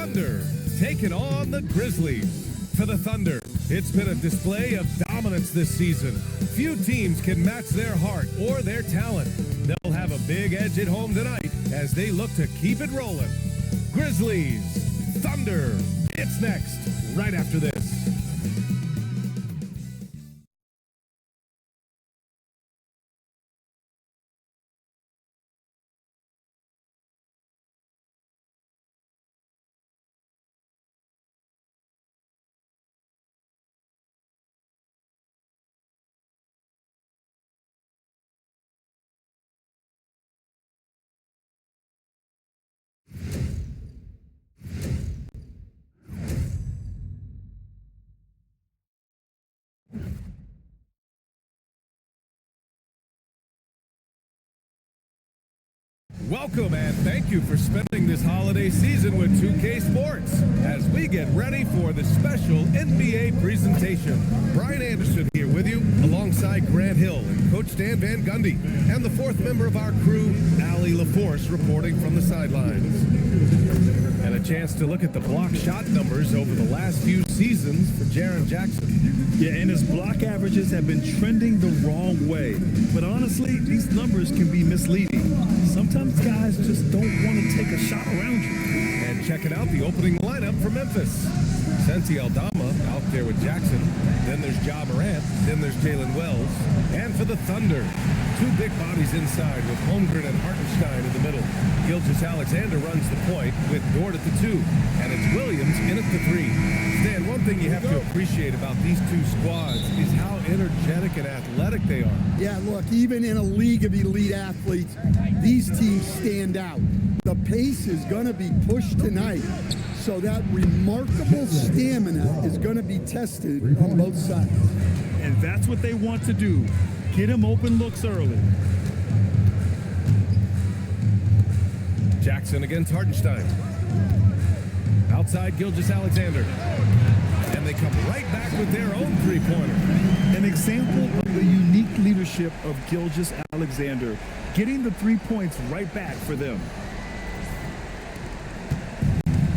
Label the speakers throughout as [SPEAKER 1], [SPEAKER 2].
[SPEAKER 1] Thunder taking on the Grizzlies. For the Thunder, it's been a display of dominance this season. Few teams can match their heart or their talent. They'll have a big edge at home tonight as they look to keep it rolling. Grizzlies, Thunder, it's next, right after this. Welcome and thank you for spending this holiday season with 2K Sports as we get ready for the special NBA presentation. Brian Anderson here with you alongside Grant Hill and Coach Dan Van Gundy and the fourth member of our crew, Allie LaForce, reporting from the sidelines. And a chance to look at the block shot numbers over the last few seasons for Jaren Jackson.
[SPEAKER 2] Yeah, and his block averages have been trending the wrong way. But honestly, these numbers can be misleading. Sometimes guys just don't want to take a shot around you.
[SPEAKER 1] And checking out the opening lineup for Memphis. Sensi Aldama out there with Jackson. Then there's Ja Morant. Then there's Jalen Wells. And for the Thunder, two big bodies inside with Holmgren and Hartenstein in the middle. Gilgeous-Alexander runs the point with Dort at the 2. And it's Williams in at the 3. Stan, one thing you have to appreciate about these two squads is how energetic and athletic they are.
[SPEAKER 3] Yeah, look, even in a league of elite athletes, these teams stand out. The pace is going to be pushed tonight, so that remarkable stamina is going to be tested on both sides.
[SPEAKER 2] And that's what they want to do. Get him open looks early.
[SPEAKER 1] Jackson against Hartenstein. Outside Gilgeous-Alexander. And they come right back with their own three-pointer.
[SPEAKER 2] An example of the unique leadership of Gilgeous-Alexander, getting the 3 points right back for them.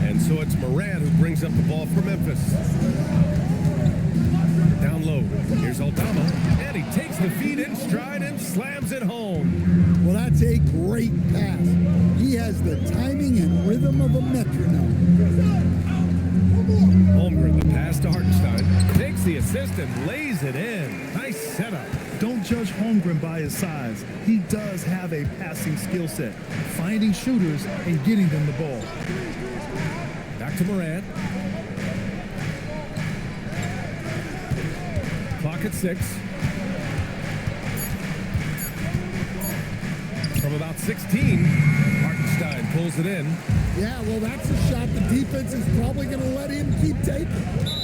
[SPEAKER 1] And so it's Morant who brings up the ball for Memphis. Down low. Here's Aldama. And he takes the feed in stride and slams it home.
[SPEAKER 3] Well, that's a great pass. He has the timing and rhythm of a metronome.
[SPEAKER 1] Holmgren, the pass to Hartenstein. Takes the assist and lays it in. Nice setup.
[SPEAKER 2] Don't judge Holmgren by his size. He does have a passing skill set, finding shooters and getting them the ball.
[SPEAKER 1] Back to Morant. Clock at 6. From about 16, Hartenstein pulls it in.
[SPEAKER 3] Yeah, well, that's a shot the defense is probably going to let him keep taking.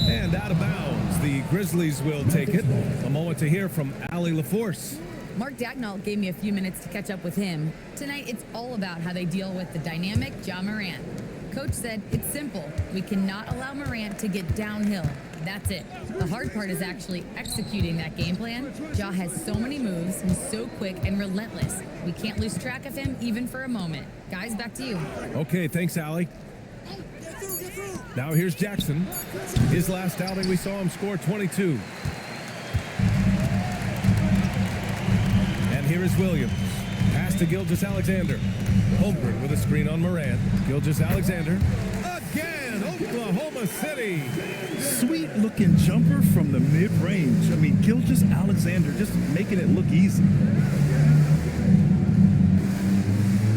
[SPEAKER 1] And out of bounds, the Grizzlies will take it. A moment to hear from Allie LaForce.
[SPEAKER 4] Mark Dagnall gave me a few minutes to catch up with him. Tonight, it's all about how they deal with the dynamic Ja Morant. Coach said it's simple. We cannot allow Morant to get downhill. That's it. The hard part is actually executing that game plan. Ja has so many moves. He's so quick and relentless. We can't lose track of him even for a moment. Guys, back to you.
[SPEAKER 1] Okay, thanks, Allie. Now here's Jackson. His last outing, we saw him score 22. And here is Williams. Pass to Gilgeous-Alexander. Holmgren with a screen on Morant. Gilgeous-Alexander. Again, Oklahoma City.
[SPEAKER 2] Sweet looking jumper from the mid-range. I mean, Gilgeous-Alexander just making it look easy.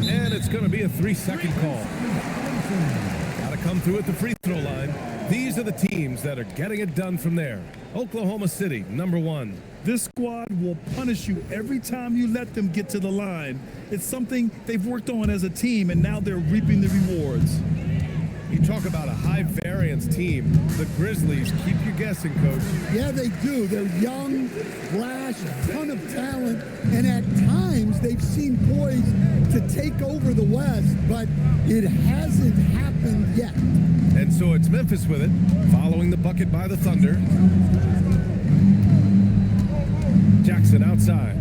[SPEAKER 1] And it's going to be a 3-second call. Got to come through at the free throw line. These are the teams that are getting it done from there. Oklahoma City, number 1.
[SPEAKER 2] This squad will punish you every time you let them get to the line. It's something they've worked on as a team, and now they're reaping the rewards.
[SPEAKER 1] You talk about a high-variance team. The Grizzlies keep you guessing, Coach.
[SPEAKER 3] Yeah, they do. They're young, brash, ton of talent, and at times they've seemed poised to take over the West, but it hasn't happened yet.
[SPEAKER 1] And so it's Memphis with it, following the bucket by the Thunder. Jackson outside.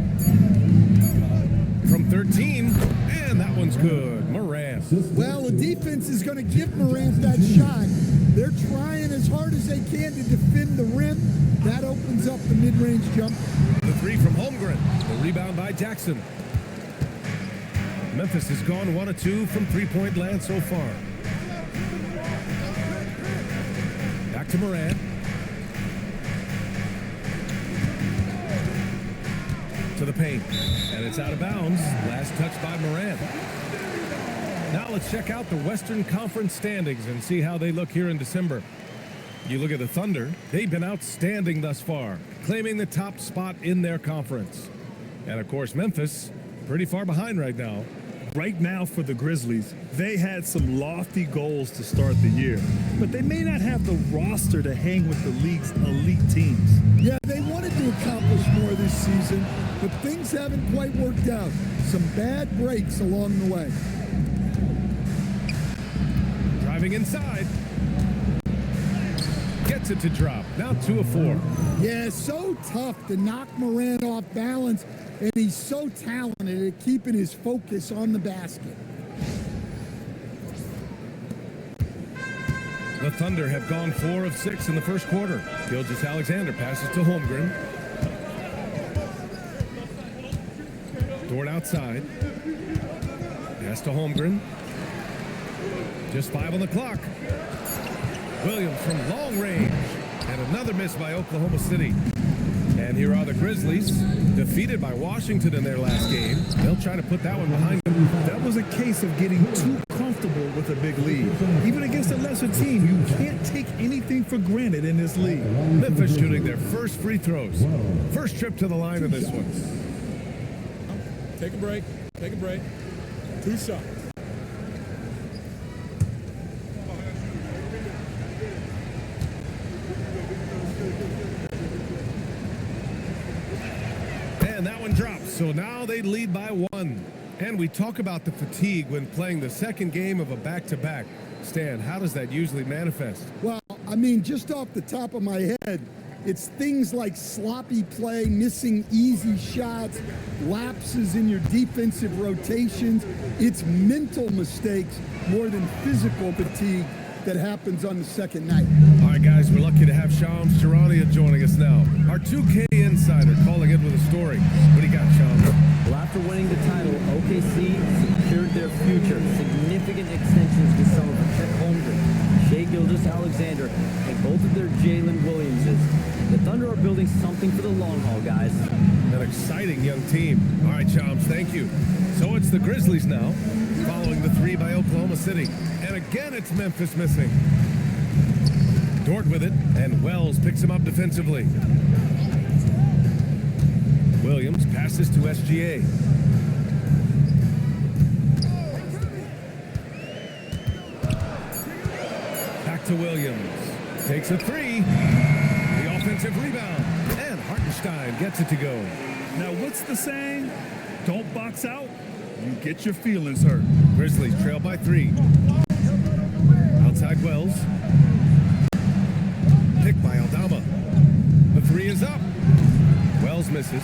[SPEAKER 1] From 13, and that one's good. Morant.
[SPEAKER 3] Well, the defense is going to give Morant that shot. They're trying as hard as they can to defend the rim. That opens up the mid-range jump.
[SPEAKER 1] The three from Holmgren. The rebound by Jackson. Memphis has gone 1 of 2 from three-point land so far. Back to Morant. To the paint. And it's out of bounds. Last touch by Morant. Now let's check out the Western Conference standings and see how they look here in December. You look at the Thunder, they've been outstanding thus far, claiming the top spot in their conference. And of course, Memphis, pretty far behind right now.
[SPEAKER 2] Right now for the Grizzlies, they had some lofty goals to start the year, but they may not have the roster to hang with the league's elite teams.
[SPEAKER 3] Yeah, they wanted to accomplish more this season, but things haven't quite worked out. Some bad breaks along the way.
[SPEAKER 1] Driving inside. Gets it to drop. Now 2 of 4.
[SPEAKER 3] Yeah, so tough to knock Morant off balance, and he's so talented at keeping his focus on the basket.
[SPEAKER 1] The Thunder have gone 4 of 6 in the first quarter. Gilgeous-Alexander passes to Holmgren. Dort outside. Pass to Holmgren. Just 5 on the clock. Williams from long range. And another miss by Oklahoma City. And here are the Grizzlies, defeated by Washington in their last game. They'll try to put that one behind them.
[SPEAKER 2] That was a case of getting too comfortable with a big lead. Even against a lesser team, you can't take anything for granted in this league.
[SPEAKER 1] Memphis shooting their first free throws. First trip to the line of this one.
[SPEAKER 5] Take a break. Take a break. 2 shots.
[SPEAKER 1] And that one drops. So now they lead by 1. And we talk about the fatigue when playing the second game of a back-to-back. Stan, how does that usually manifest?
[SPEAKER 3] Well, I mean, just off the top of my head, it's things like sloppy play, missing easy shots, lapses in your defensive rotations. It's mental mistakes more than physical fatigue that happens on the second night.
[SPEAKER 1] All right, guys, we're lucky to have Shams Charania joining us now. Our 2K insider calling in with a story. What do you got, Shams?
[SPEAKER 6] Well, after winning the title, OKC secured their future. Significant extensions with some of Chet Holmgren, Shai Gilgeous-Alexander, and both of their Jalen Williamses. The Thunder are building something for the long haul, guys.
[SPEAKER 1] An exciting young team. All right, Shams, thank you. So it's the Grizzlies now, following the 3 by Oklahoma City. And again, it's Memphis missing. Dort with it, and Wells picks him up defensively. Williams passes to SGA. Back to Williams. Takes a 3. The offensive rebound. And Hartenstein gets it to go.
[SPEAKER 2] Now, what's the saying? Don't box out, you get your feelings hurt.
[SPEAKER 1] Grizzlies trail by 3. Outside Wells. Picked by Aldama. The 3 is up. Wells misses.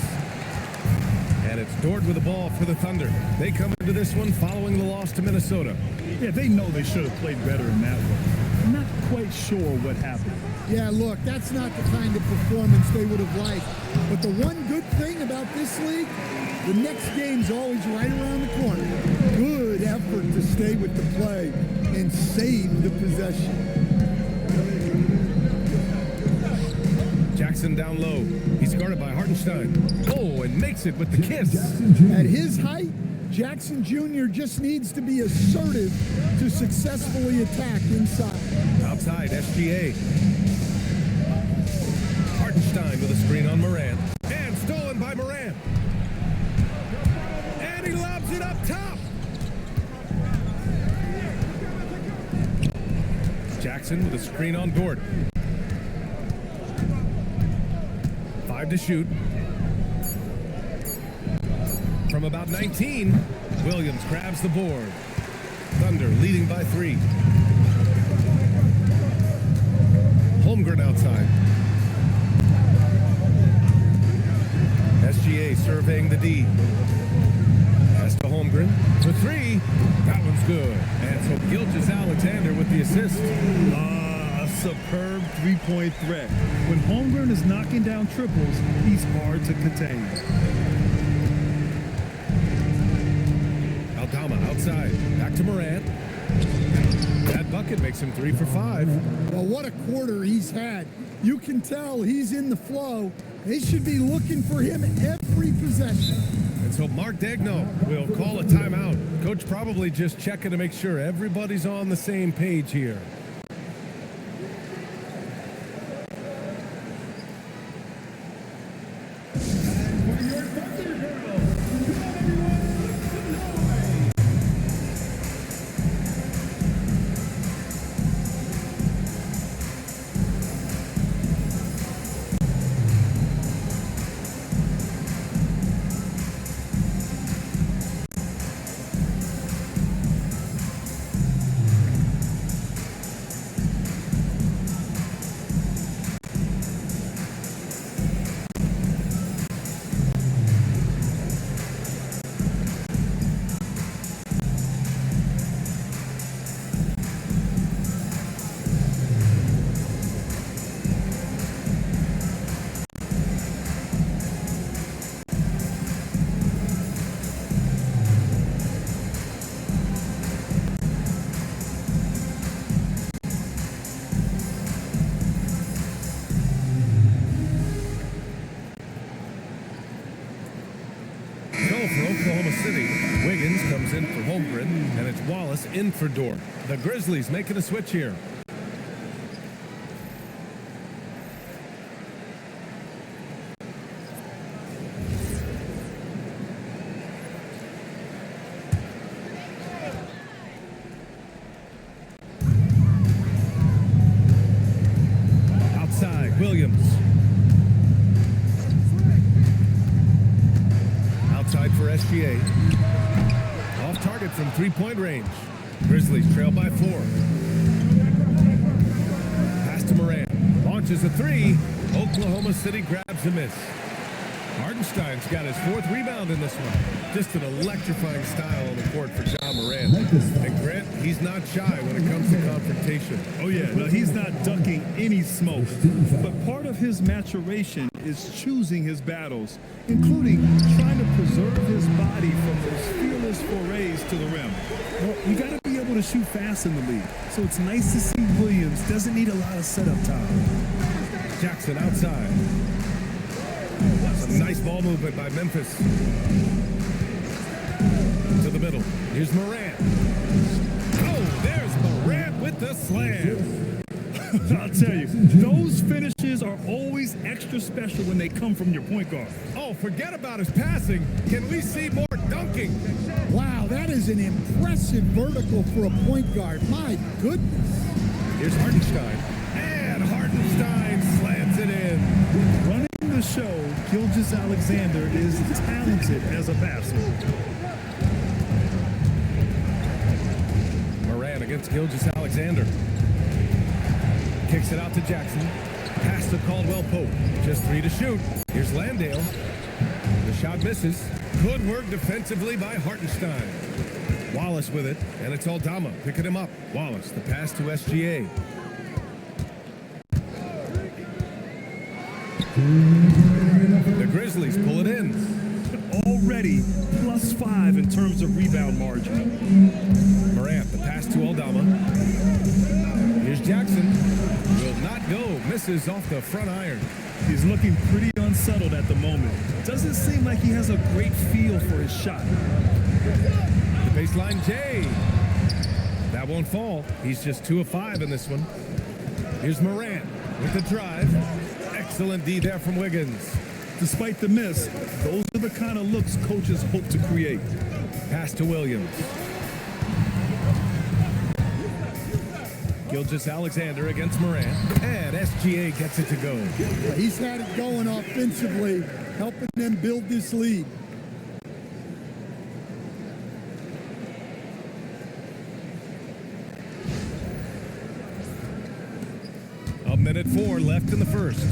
[SPEAKER 1] And it's Dort with the ball for the Thunder. They come into this one following the loss to Minnesota.
[SPEAKER 2] Yeah, they know they should have played better in that one. I'm not quite sure what happened.
[SPEAKER 3] Yeah, look, that's not the kind of performance they would have liked. But the one good thing about this league, the next game's always right around the corner. Good effort to stay with the play and save the possession.
[SPEAKER 1] Jackson down low. He's guarded by Hartenstein. Oh, and makes it with the kiss.
[SPEAKER 3] At his height, Jackson Jr. just needs to be assertive to successfully attack inside.
[SPEAKER 1] Outside, SGA. Hartenstein with a screen on Morant. And stolen by Morant. And he lobs it up top. Jackson with a screen on Dort. 5 to shoot. From about 19, Williams grabs the board. Thunder leading by 3. Holmgren outside. SGA surveying the D. Pass to Holmgren for 3. That one's good.
[SPEAKER 2] A superb three-point threat. When Holmgren is knocking down triples, he's hard to contain.
[SPEAKER 1] Aldama outside. Back to Morant. That bucket makes him 3 for 5.
[SPEAKER 3] Well, what a quarter he's had. You can tell he's in the flow. They should be looking for him every possession.
[SPEAKER 1] And so Mark Dagno will call a timeout. Coach probably just checking to make sure everybody's on the same page here. For Oklahoma City, Wiggins comes in for Holmgren, and it's Wallace in for Dort. The Grizzlies making a switch here. Outside, Williams. Outside for SGA. Off target from three-point range. Grizzlies trail by 4. Pass to Morant. Launches a 3. Oklahoma City grabs a miss. Hartenstein's got his 4th rebound in this one. Just an electrifying style on the court for John Morant. And Grant, he's not shy when it comes to confrontation.
[SPEAKER 2] Oh yeah, no, he's not ducking any smoke. But part of his maturation is choosing his battles, including trying to preserve his body from those fearless forays to the rim. Well, you got to be able to shoot fast in the league, so it's nice to see Williams doesn't need a lot of setup time.
[SPEAKER 1] Jackson outside. Some nice ball movement by Memphis. To the middle. Here's Morant. Oh, there's Morant with the slam.
[SPEAKER 2] I'll tell you, those finishes are always extra special when they come from your point guard.
[SPEAKER 1] Oh, forget about his passing. Can we see more dunking?
[SPEAKER 3] Wow, that is an impressive vertical for a point guard. My goodness.
[SPEAKER 1] Here's Hartenstein. And Hartenstein slams it in.
[SPEAKER 2] Running the show, Gilgeous-Alexander is talented as a passer.
[SPEAKER 1] Morant against Gilgeous-Alexander. Kicks it out to Jackson. Pass to Caldwell-Pope. Just 3 to shoot. Here's Landale. The shot misses. Good work defensively by Hartenstein. Wallace with it, and it's Aldama picking him up. Wallace, the pass to SGA. The Grizzlies pull it in.
[SPEAKER 2] Already +5 in terms of rebound margin.
[SPEAKER 1] Morant, the pass to Aldama. Here's Jackson. Will not go. Misses off the front iron.
[SPEAKER 2] He's looking pretty unsettled at the moment. Doesn't seem like he has a great feel for his shot.
[SPEAKER 1] The baseline J. That won't fall. He's just 2 of 5 in this one. Here's Morant with the drive. Excellent D there from Wiggins.
[SPEAKER 2] Despite the miss, those are the kind of looks coaches hope to create.
[SPEAKER 1] Pass to Williams. Gilgeous-Alexander against Morant. And SGA gets it to go.
[SPEAKER 3] He's had it going offensively, helping them build this lead.
[SPEAKER 1] A minute 4 left in the first.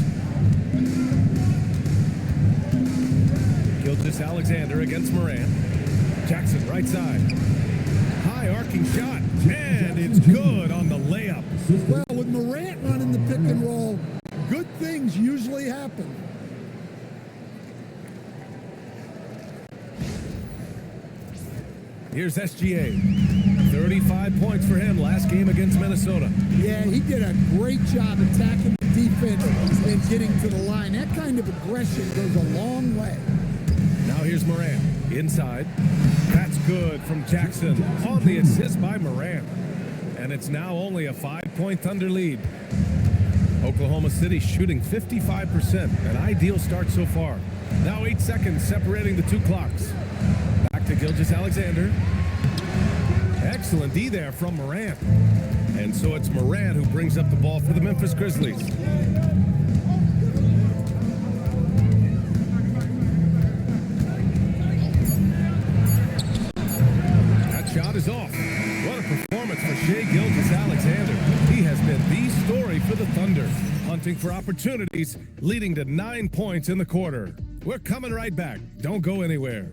[SPEAKER 1] Gilgeous-Alexander against Morant. Jackson right side. High high arcing shot, and it's good on the layup.
[SPEAKER 3] Well, with Morant running the pick and roll, good things usually happen.
[SPEAKER 1] Here's SGA. 35 points for him last game against Minnesota.
[SPEAKER 3] Yeah, he did a great job attacking the defense and getting to the line. That kind of aggression goes a long way.
[SPEAKER 1] Now here's Morant. Inside. That's good from Jackson. On the assist by Morant. And it's now only a 5-point Thunder lead. Oklahoma City shooting 55%. An ideal start so far. Now 8 seconds separating the two clocks. Back to Gilgeous-Alexander. Excellent D there from Morant. And so it's Morant who brings up the ball for the Memphis Grizzlies. That shot is off. What a performance for Shai Gilgeous-Alexander. He has been the story for the Thunder, hunting for opportunities, leading to 9 points in the quarter. We're coming right back. Don't go anywhere.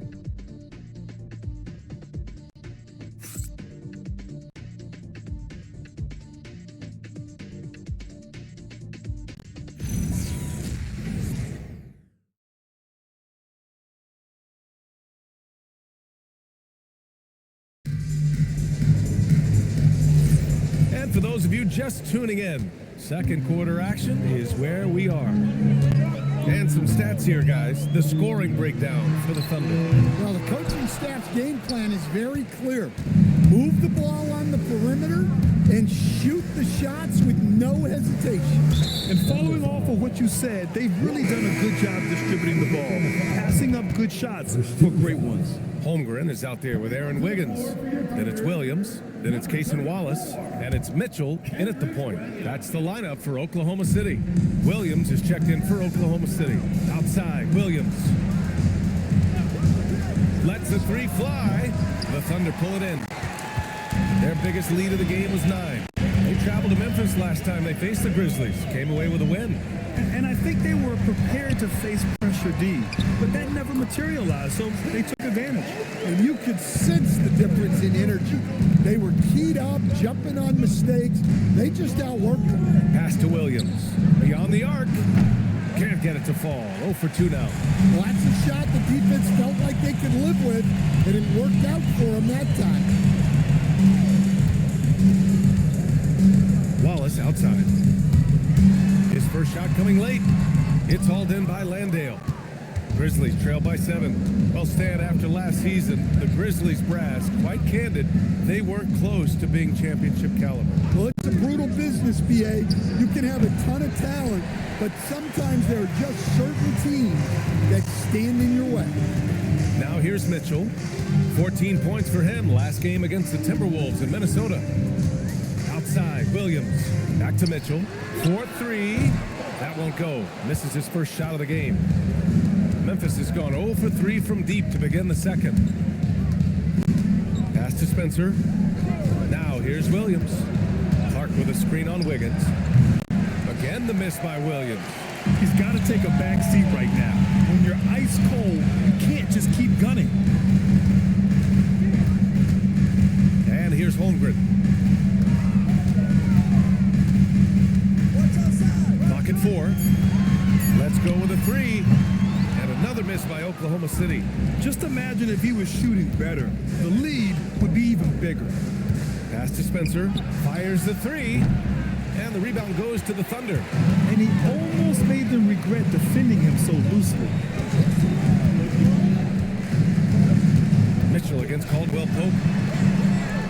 [SPEAKER 1] And for those of you just tuning in, second quarter action is where we are. And some stats here, guys. The scoring breakdown for the Thunder.
[SPEAKER 3] Well, the coaching staff's game plan is very clear. Move the ball on the perimeter and shoot the shots with no hesitation.
[SPEAKER 2] And following off of what you said, they've really done a good job distributing the ball, passing up good shots for great ones.
[SPEAKER 1] Holmgren is out there with Aaron Wiggins. Then it's Williams. Then it's Cason Wallace. And it's Mitchell in at the point. That's the lineup for Oklahoma City. Williams is checked in for Oklahoma City. Outside, Williams. Lets the three fly. The Thunder pull it in. Their biggest lead of the game was 9. They traveled to Memphis last time they faced the Grizzlies. Came away with a win.
[SPEAKER 2] And I think they were prepared to face pressure D, but that never materialized, so they took advantage.
[SPEAKER 3] And you could sense the difference in energy. They were keyed up, jumping on mistakes. They just outworked them.
[SPEAKER 1] Pass to Williams. Beyond the arc. Can't get it to fall. 0 for 2 now.
[SPEAKER 3] Well, that's a shot the defense felt like they could live with, and it worked out for them that time.
[SPEAKER 1] Wallace outside. His first shot coming late. It's hauled in by Landale. Grizzlies trail by 7. Well, Stan, after last season, the Grizzlies brass, quite candid, they weren't close to being championship caliber.
[SPEAKER 3] Well, it's a brutal business, BA. You can have a ton of talent, but sometimes there are just certain teams that stand in your way.
[SPEAKER 1] Now here's Mitchell. 14 points for him last game against the Timberwolves in Minnesota. Outside, Williams. Back to Mitchell. 4-3. That won't go. Misses his first shot of the game. Memphis has gone 0 for 3 from deep to begin the second. Pass to Spencer. Now here's Williams. Clark with a screen on Wiggins. Again the miss by Williams.
[SPEAKER 2] He's got to take a back seat right now. When you're ice cold, you can't just keep gunning.
[SPEAKER 1] And here's Holmgren. Clock at 4. Let's go with a 3. And another miss by Oklahoma City.
[SPEAKER 2] Just imagine if he was shooting better. The lead would be even bigger.
[SPEAKER 1] Pass to Spencer. Fires the 3. And the rebound goes to the Thunder.
[SPEAKER 2] And he almost made them regret defending him so loosely.
[SPEAKER 1] Mitchell against Caldwell Pope.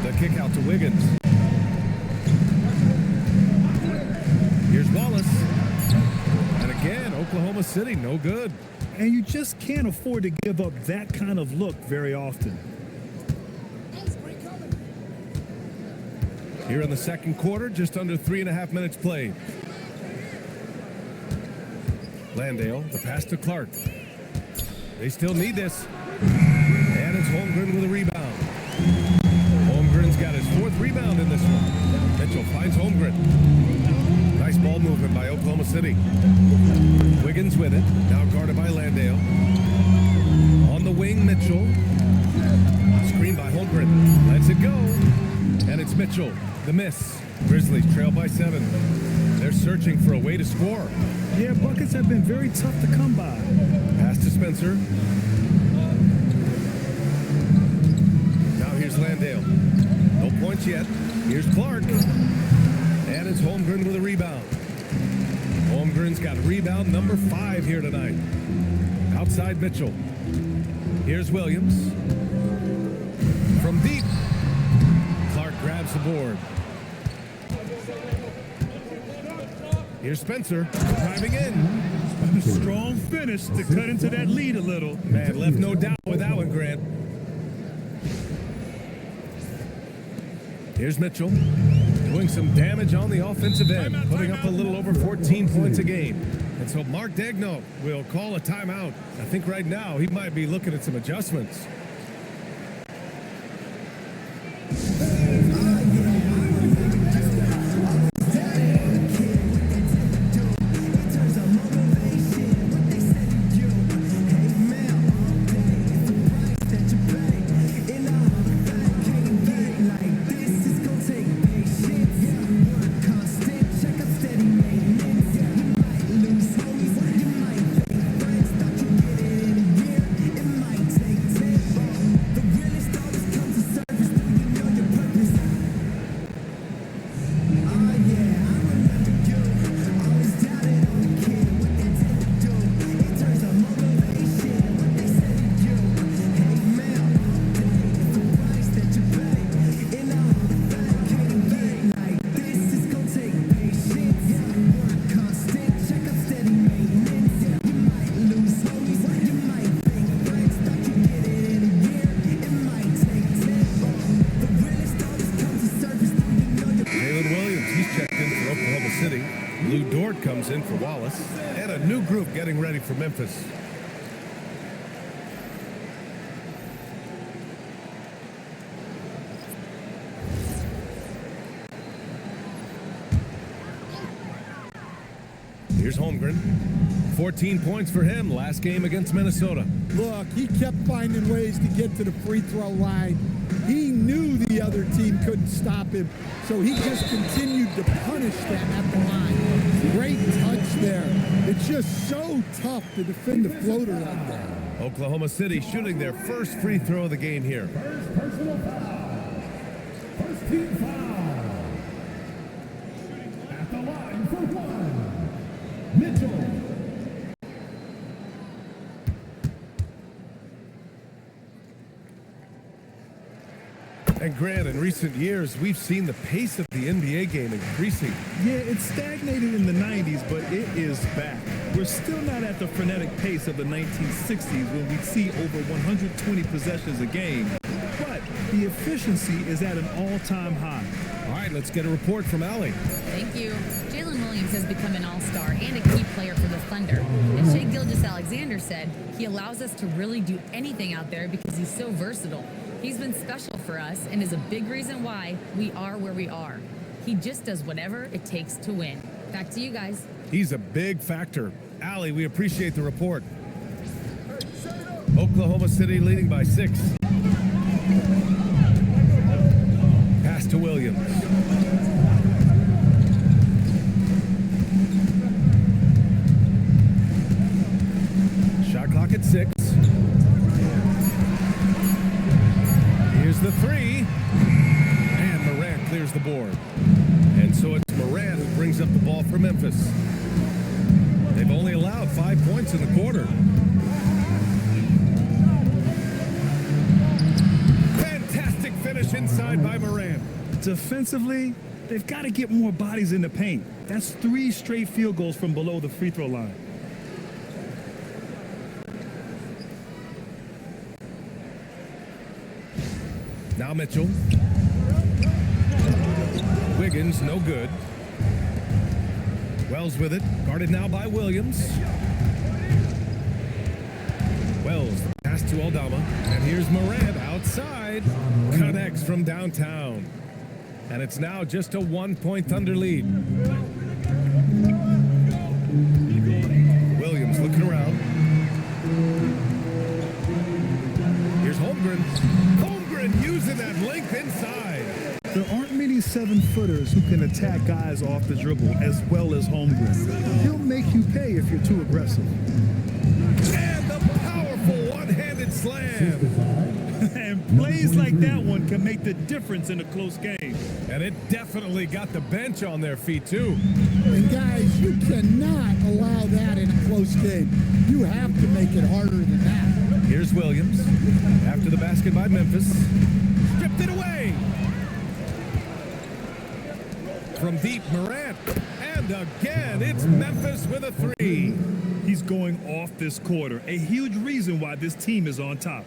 [SPEAKER 1] The kick out to Wiggins. Here's Wallace. And again, Oklahoma City, no good.
[SPEAKER 2] And you just can't afford to give up that kind of look very often.
[SPEAKER 1] Here in the second quarter, just under 3.5 minutes played. Landale, the pass to Clark. They still need this. And it's Holmgren with a rebound. Holmgren's got his 4th rebound in this one. Mitchell finds Holmgren. Nice ball movement by Oklahoma City. Wiggins with it. Now guarded by Landale. On the wing, Mitchell. Screen by Holmgren. Lets it go. And it's Mitchell. The miss. Grizzlies trail by 7. They're searching for a way to score.
[SPEAKER 2] Yeah, buckets have been very tough to come by.
[SPEAKER 1] Pass to Spencer. Now here's Landale. No points yet. Here's Clark. And it's Holmgren with a rebound. Holmgren's got rebound number 5 here tonight. Outside Mitchell. Here's Williams. From deep. Clark grabs the board. Here's Spencer driving in.
[SPEAKER 2] Strong finish to cut into that lead a little.
[SPEAKER 1] Man, left no doubt with that one, Grant. Here's Mitchell doing some damage on the offensive end, putting up a little over 14 points a game. And so Mark Daigneault will call a timeout. I think right now he might be looking at some adjustments. Comes in for Wallace, and a new group getting ready for Memphis. Here's Holmgren. 14 points for him last game against Minnesota.
[SPEAKER 3] Look, he kept finding ways to get to the free throw line. He knew the other team couldn't stop him, so he just continued to punish them at the line. Great touch there. It's just so tough to defend a floater like that.
[SPEAKER 1] Oklahoma City shooting their first free throw of the game here.
[SPEAKER 7] First personal foul. First team foul. At the line for 1, Mitchell.
[SPEAKER 1] And Grant, in recent years, we've seen the pace of the NBA game increasing.
[SPEAKER 2] Yeah, it stagnated in the 90s, but it is back. We're still not at the frenetic pace of the 1960s when we'd see over 120 possessions a game. But the efficiency is at an all-time high.
[SPEAKER 1] All right, let's get a report from Allie.
[SPEAKER 4] Thank you. Jalen Williams has become an all-star and a key player for the Thunder. As Shai Gilgeous-Alexander said, he allows us to really do anything out there because he's so versatile. He's been special for us and is a big reason why we are where we are. He just does whatever it takes to win. Back to you guys.
[SPEAKER 1] He's a big factor. Allie, we appreciate the report. Oklahoma City leading by 6. Pass to Williams. Shot clock at 6. Here's the 3. And Morant clears the board. And so it's Morant who brings up the ball for Memphis. They've only allowed 5 points in the quarter. Fantastic finish inside by Morant.
[SPEAKER 2] Defensively, they've got to get more bodies in the paint. That's 3 straight field goals from below the free throw line.
[SPEAKER 1] Now Mitchell. Wiggins, no good. Wells with it. Guarded now by Williams. Wells, the pass to Aldama. And here's Morant outside. Connects from downtown. And it's now just a 1-point Thunder lead. Williams looking around. Here's Holmgren. and using that length inside.
[SPEAKER 2] There aren't many 7-footers who can attack guys off the dribble as well as Holmgren. He'll make you pay if you're too aggressive.
[SPEAKER 1] And the powerful one-handed slam.
[SPEAKER 2] And plays like that one can make the difference in a close game.
[SPEAKER 1] And it definitely got the bench on their feet, too.
[SPEAKER 3] And guys, you cannot allow that in a close game. You have to make it harder than that.
[SPEAKER 1] Here's Williams. After the basket by Memphis. Stripped it away. From deep, Morant. And again, it's Memphis with a three.
[SPEAKER 2] He's going off this quarter. A huge reason why this team is on top.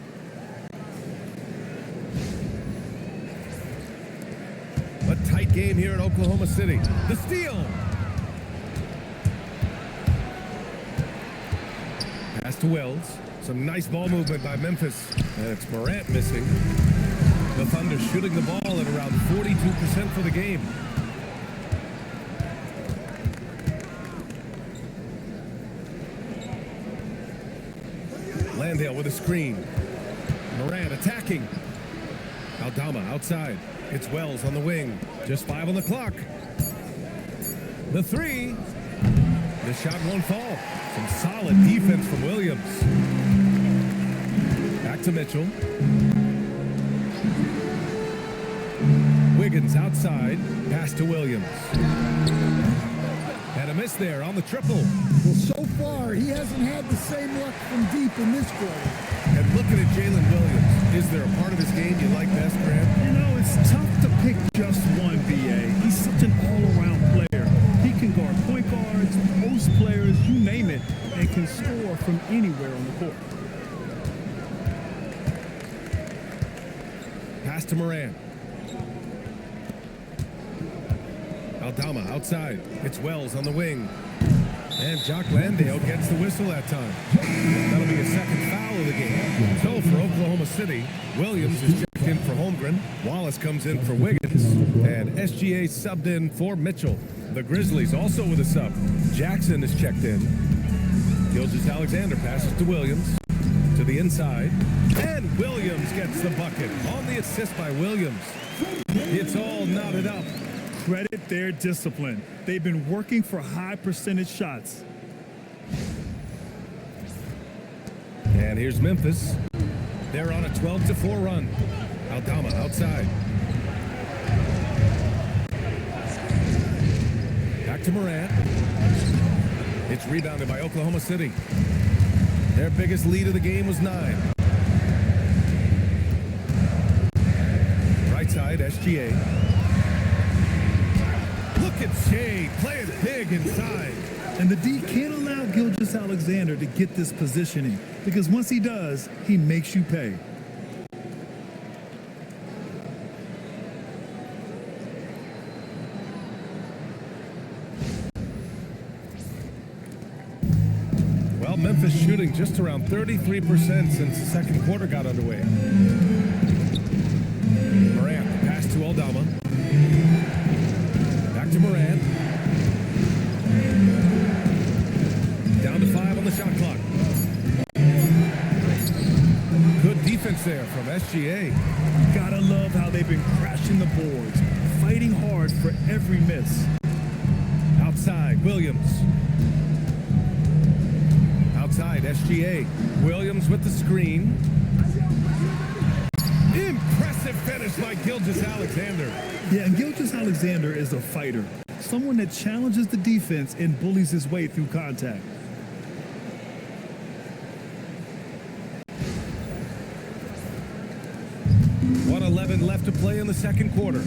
[SPEAKER 1] A tight game here in Oklahoma City. The steal. Pass to Wells. Some nice ball movement by Memphis. And it's Morant missing. The Thunder shooting the ball at around 42% for the game. Landale with a screen. Morant attacking. Aldama outside. It's Wells on the wing. Just 5 on the clock. The three. The shot won't fall. Some solid defense from Williams. Back to Mitchell. Wiggins outside. Pass to Williams. And a miss there on the triple.
[SPEAKER 3] Well, so far, he hasn't had the same luck from deep in this quarter.
[SPEAKER 1] And looking at Jalen Williams, is there a part of his game you like best, Grant?
[SPEAKER 2] You know, it's tough to pick just one, B.A. He's such an all-around player. He can guard point guards, post players, you name it, and can score from anywhere on the court.
[SPEAKER 1] Pass to Morant. Aldama outside. It's Wells on the wing. And Jock Landale gets the whistle that time. That'll be a second foul of the game. So for Oklahoma City, Williams is checked in for Holmgren. Wallace comes in for Wiggins. And SGA subbed in for Mitchell. The Grizzlies also with a sub. Jackson is checked in. Gilgeous-Alexander passes to Williams. To the inside. And Williams gets the bucket. On the assist by Williams. It's all knotted up.
[SPEAKER 2] Credit their discipline. They've been working for high percentage shots.
[SPEAKER 1] And here's Memphis. They're on a 12-4 run. Aldama outside. Back to Morant. It's rebounded by Oklahoma City. Their biggest lead of the game was 9. Right side, SGA. Look at Shea playing big inside.
[SPEAKER 2] And the D can't allow Gilgeous-Alexander to get this positioning because once he does, he makes you pay.
[SPEAKER 1] Well, Memphis shooting just around 33% since the second quarter got underway. Morant, pass to Aldama. To Morant. Down to 5 on the shot clock. Good defense there from SGA.
[SPEAKER 2] Gotta love how they've been crashing the boards, fighting hard for every miss.
[SPEAKER 1] Outside, Williams. Outside, SGA. Williams with the screen. Impressive finish by Gilgeous-Alexander.
[SPEAKER 2] Yeah, and Gilgeous-Alexander is a fighter. Someone that challenges the defense and bullies his way through contact. .11 left to play in the second quarter.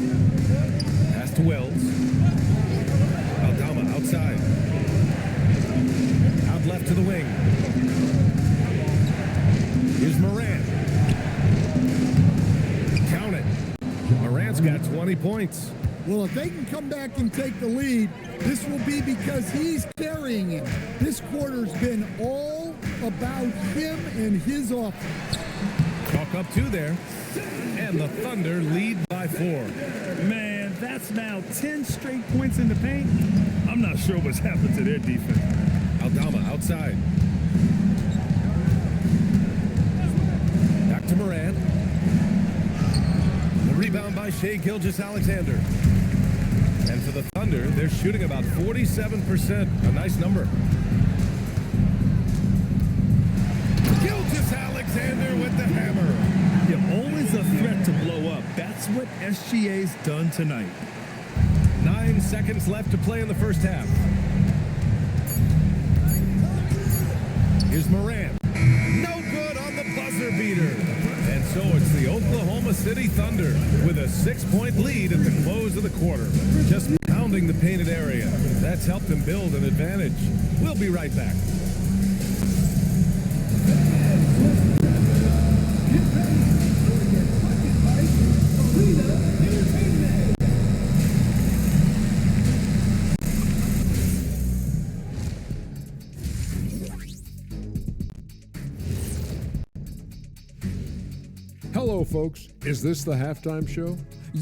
[SPEAKER 1] Pass to Wells. Aldama outside. Out left to the wing. Here's Morant. Count it. Morant's got 20 points.
[SPEAKER 3] Well, if they can come back and take the lead, this will be because he's carrying it. This quarter's been all about him and his offense.
[SPEAKER 1] Chalk up 2 there. And the Thunder lead by 4.
[SPEAKER 2] Man, that's now 10 straight points in the paint. I'm not sure what's happened to their defense.
[SPEAKER 1] Aldama outside. Back to Morant. Rebound by Shai Gilgeous-Alexander. And for the Thunder, they're shooting about 47%. A nice number. Gilgeous-Alexander with the hammer.
[SPEAKER 2] Yeah, always a threat to blow up. That's what SGA's done tonight.
[SPEAKER 1] 9 seconds left to play in the first half. Here's Morant. No good on the buzzer beater. And so it's the Oklahoma City Thunder with a 6-point lead at the close of the quarter. Just pounding the painted area. That's helped them build an advantage. We'll be right back.
[SPEAKER 8] Hello, folks. Is this the halftime show?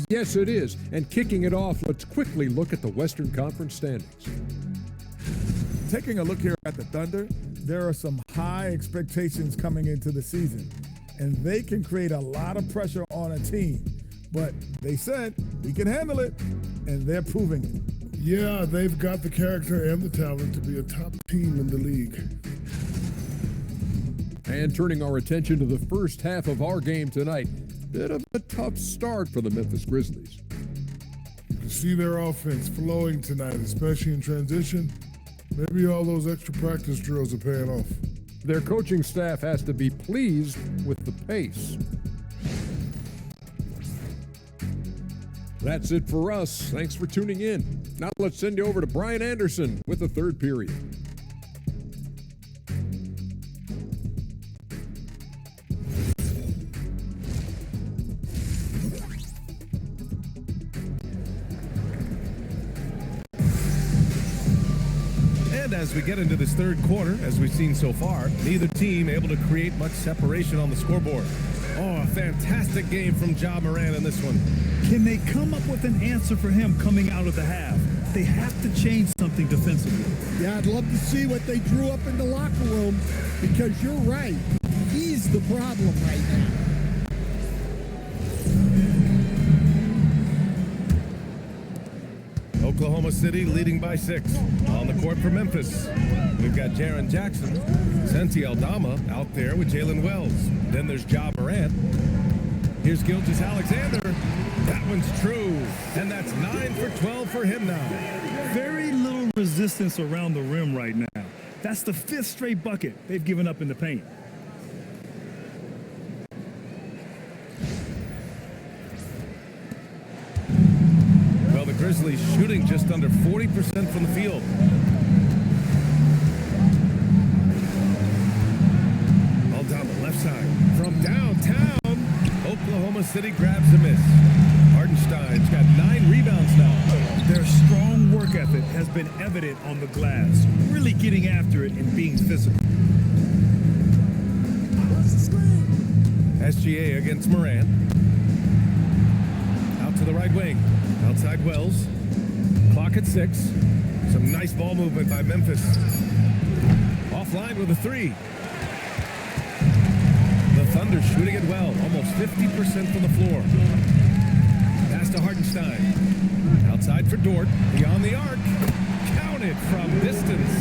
[SPEAKER 8] Yes, it is. And kicking it off, let's quickly look at the Western Conference standings.
[SPEAKER 9] Taking a look here at the Thunder, there are some high expectations coming into the season, and they can create a lot of pressure on a team. But they said we can handle it, and they're proving it.
[SPEAKER 10] Yeah, they've got the character and the talent to be a top team in the league.
[SPEAKER 8] And turning our attention to the first half of our game tonight, bit of a tough start for the Memphis Grizzlies.
[SPEAKER 10] You can see their offense flowing tonight, especially in transition. Maybe all those extra practice drills are paying off.
[SPEAKER 8] Their coaching staff has to be pleased with the pace. That's it for us. Thanks for tuning in. Now let's send you over to Brian Anderson with the third period.
[SPEAKER 1] As we get into this third quarter, as we've seen so far, neither team able to create much separation on the scoreboard. Oh, a fantastic game from Ja Morant in this one.
[SPEAKER 2] Can they come up with an answer for him coming out of the half? They have to change something defensively.
[SPEAKER 3] Yeah, I'd love to see what they drew up in the locker room, because you're right. He's the problem right now.
[SPEAKER 1] Oklahoma City leading by 6. On the court for Memphis, we've got Jaren Jackson. Santi Aldama out there with Jalen Wells. Then there's Ja Morant. Here's Gilgeous-Alexander. That one's true. And that's 9 for 12 for him now.
[SPEAKER 2] Very little resistance around the rim right now. That's the 5th straight bucket they've given up in the paint.
[SPEAKER 1] Grizzlies shooting just under 40% from the field. All down the left side. From downtown, Oklahoma City grabs a miss. Hardenstein's got 9 rebounds now.
[SPEAKER 2] Their strong work ethic has been evident on the glass, really getting after it and being physical.
[SPEAKER 1] SGA against Morant. Out to the right wing. Outside Wells. Clock at 6. Some nice ball movement by Memphis. Offline with a 3. The Thunder shooting it well. Almost 50% from the floor. Pass to Hardenstein. Outside for Dort. Beyond the arc. Counted from distance.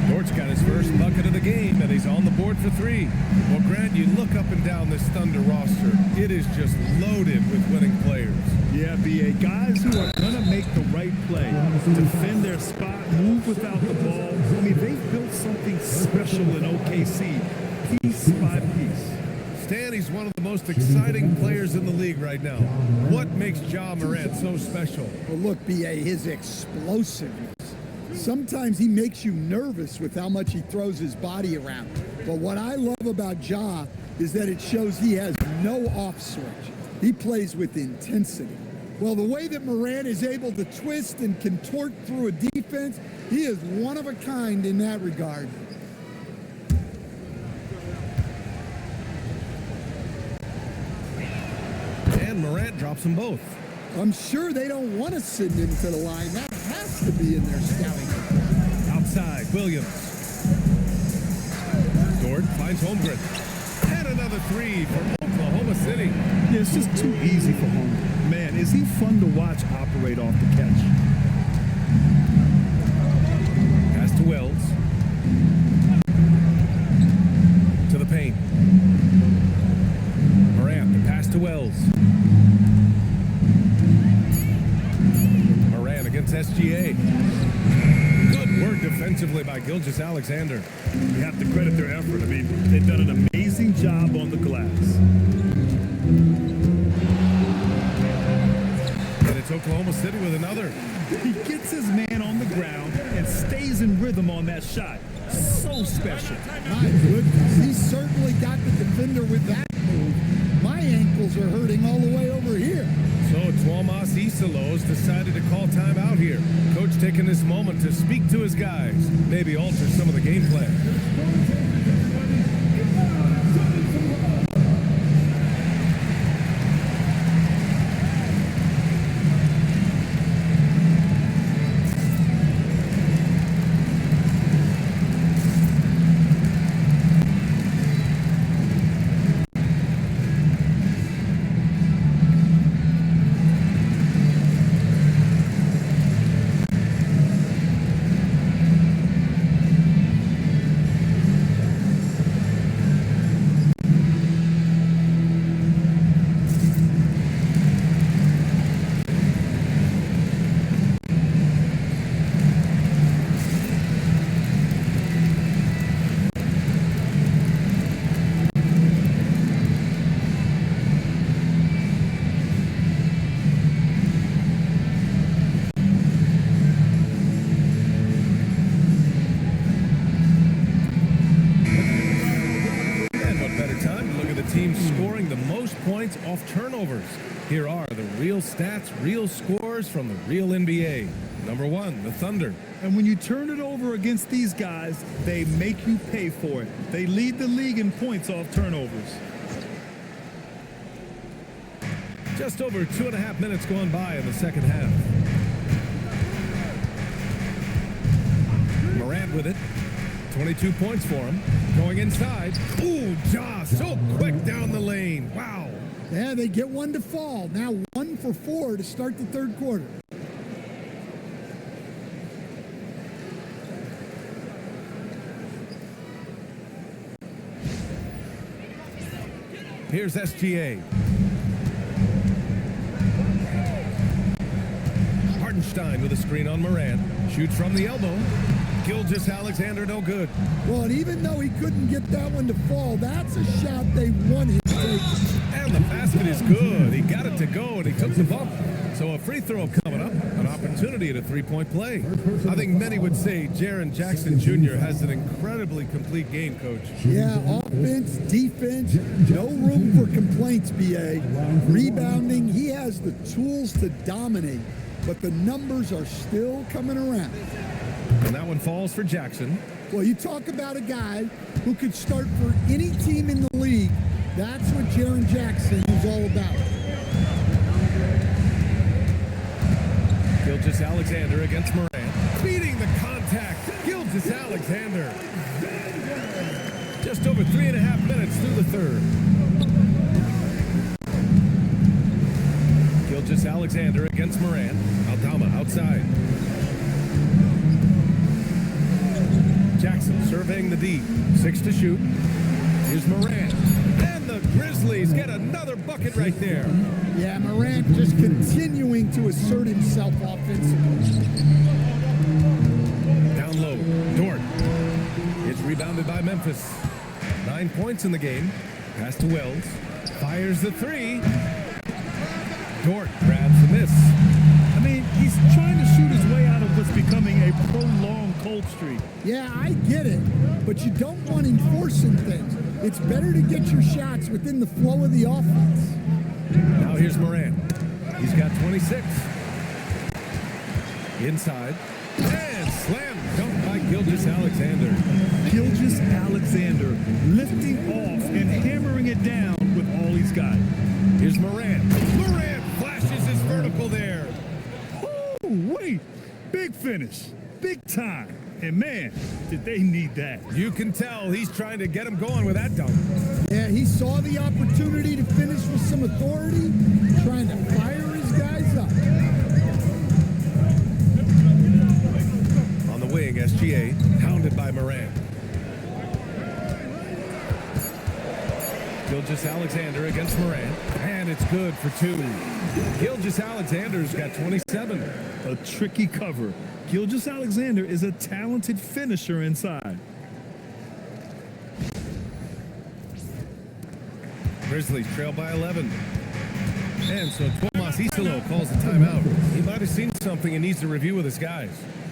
[SPEAKER 1] Dort's got his first bucket of the game, and he's on the board for 3. Well, Grant, you look up and down this Thunder roster. It is just loaded with winning players.
[SPEAKER 2] Yeah, BA, guys who are going to make the right play, defend their spot, move without the ball. I mean, they've built something special in OKC, piece by piece.
[SPEAKER 1] Stan, he's one of the most exciting players in the league right now. What makes Ja Morant so special?
[SPEAKER 3] Well, look, BA, his explosiveness. Sometimes he makes you nervous with how much he throws his body around. But what I love about Ja is that it shows he has no off switch. He plays with intensity. Well, the way that Morant is able to twist and contort through a defense, he is one of a kind in that regard.
[SPEAKER 1] And Morant drops them both.
[SPEAKER 3] I'm sure they don't want to send him to the line. That has to be in their scouting report.
[SPEAKER 1] Outside, Williams. Dort finds Holmgren. And another three for Oklahoma City.
[SPEAKER 2] Yeah, it's just too easy for home. Man, is he fun to watch operate off the catch?
[SPEAKER 1] Pass to Wells. To the paint. Morant, the pass to Wells. Morant against SGA. Good work defensively by Gilgeous-Alexander.
[SPEAKER 2] We have to credit their effort. I mean, they've done an amazing job on the glass.
[SPEAKER 1] And it's Oklahoma City with another.
[SPEAKER 2] He gets his man on the ground and stays in rhythm on that shot. So special.
[SPEAKER 3] My goodness, he certainly got the defender with that move. My ankles are hurting all the way over here.
[SPEAKER 1] So Tuomas Isalos decided to call time out here. Coach taking this moment to speak to his guys, maybe alter some of the game plan. Off turnovers. Here are the real stats, real scores from the real NBA. Number one, the Thunder.
[SPEAKER 2] And when you turn it over against these guys, they make you pay for it. They lead the league in points off turnovers.
[SPEAKER 1] Just over 2.5 minutes gone by in the second half. Morant with it. 22 points for him. Going inside. Ooh, Ja, so quick down the lane. Wow.
[SPEAKER 3] Yeah, they get one to fall. Now 1 for 4 to start the third quarter.
[SPEAKER 1] Here's SGA. Hartenstein with a screen on Morant. Shoots from the elbow. Gilgeous-Alexander, no good.
[SPEAKER 3] Well, and even though he couldn't get that one to fall, that's a shot they wanted to take.
[SPEAKER 1] And the basket is good. He got it to go, and he took the bump. So a free throw coming up, an opportunity at a three-point play. I think many would say Jaren Jackson Jr. has an incredibly complete game, Coach.
[SPEAKER 3] Yeah, offense, defense, no room for complaints, B.A. Rebounding, he has the tools to dominate, but the numbers are still coming around.
[SPEAKER 1] And that one falls for Jackson.
[SPEAKER 3] Well, you talk about a guy who could start for any team in the league. That's what Jaren Jackson is all about.
[SPEAKER 1] Gilgeous-Alexander against Morant. Beating the contact. Gilgeous-Alexander. Just over 3.5 minutes through the third. Gilgeous-Alexander against Morant. Aldama outside. Jackson surveying the D. 6 to shoot. Here's Morant. And the Grizzlies get another bucket right there.
[SPEAKER 3] Yeah, Morant just continuing to assert himself offensively.
[SPEAKER 1] Down low. Dort. It's rebounded by Memphis. 9 points in the game. Pass to Wells. Fires the three. Dort grabs the miss.
[SPEAKER 2] I mean, he's trying to shoot his way out of what's becoming a prolonged cold streak.
[SPEAKER 3] Yeah, I get it, but you don't want him forcing things. It's better to get your shots within the flow of the offense.
[SPEAKER 1] Now here's Morant. He's got 26. Inside. And slam dunk by Gilgeous-Alexander.
[SPEAKER 2] Gilgeous-Alexander lifting off and hammering it down with all he's got.
[SPEAKER 1] Here's Morant. Morant flashes his vertical there.
[SPEAKER 2] Oh, wait. Big finish. Big time. And man, did they need that.
[SPEAKER 1] You can tell he's trying to get him going with that dunk.
[SPEAKER 3] Yeah, he saw the opportunity to finish with some authority, trying to fire his guys up.
[SPEAKER 1] On the wing, SGA, hounded by Morant. Gilgeous-Alexander against Morant, and it's good for 2. Gilgeous-Alexander's got 27.
[SPEAKER 2] A tricky cover. Gilgeous-Alexander is a talented finisher inside.
[SPEAKER 1] Grizzlies trail by 11. And so Tomas Isolo calls the timeout. He might have seen something he needs to review with his guys.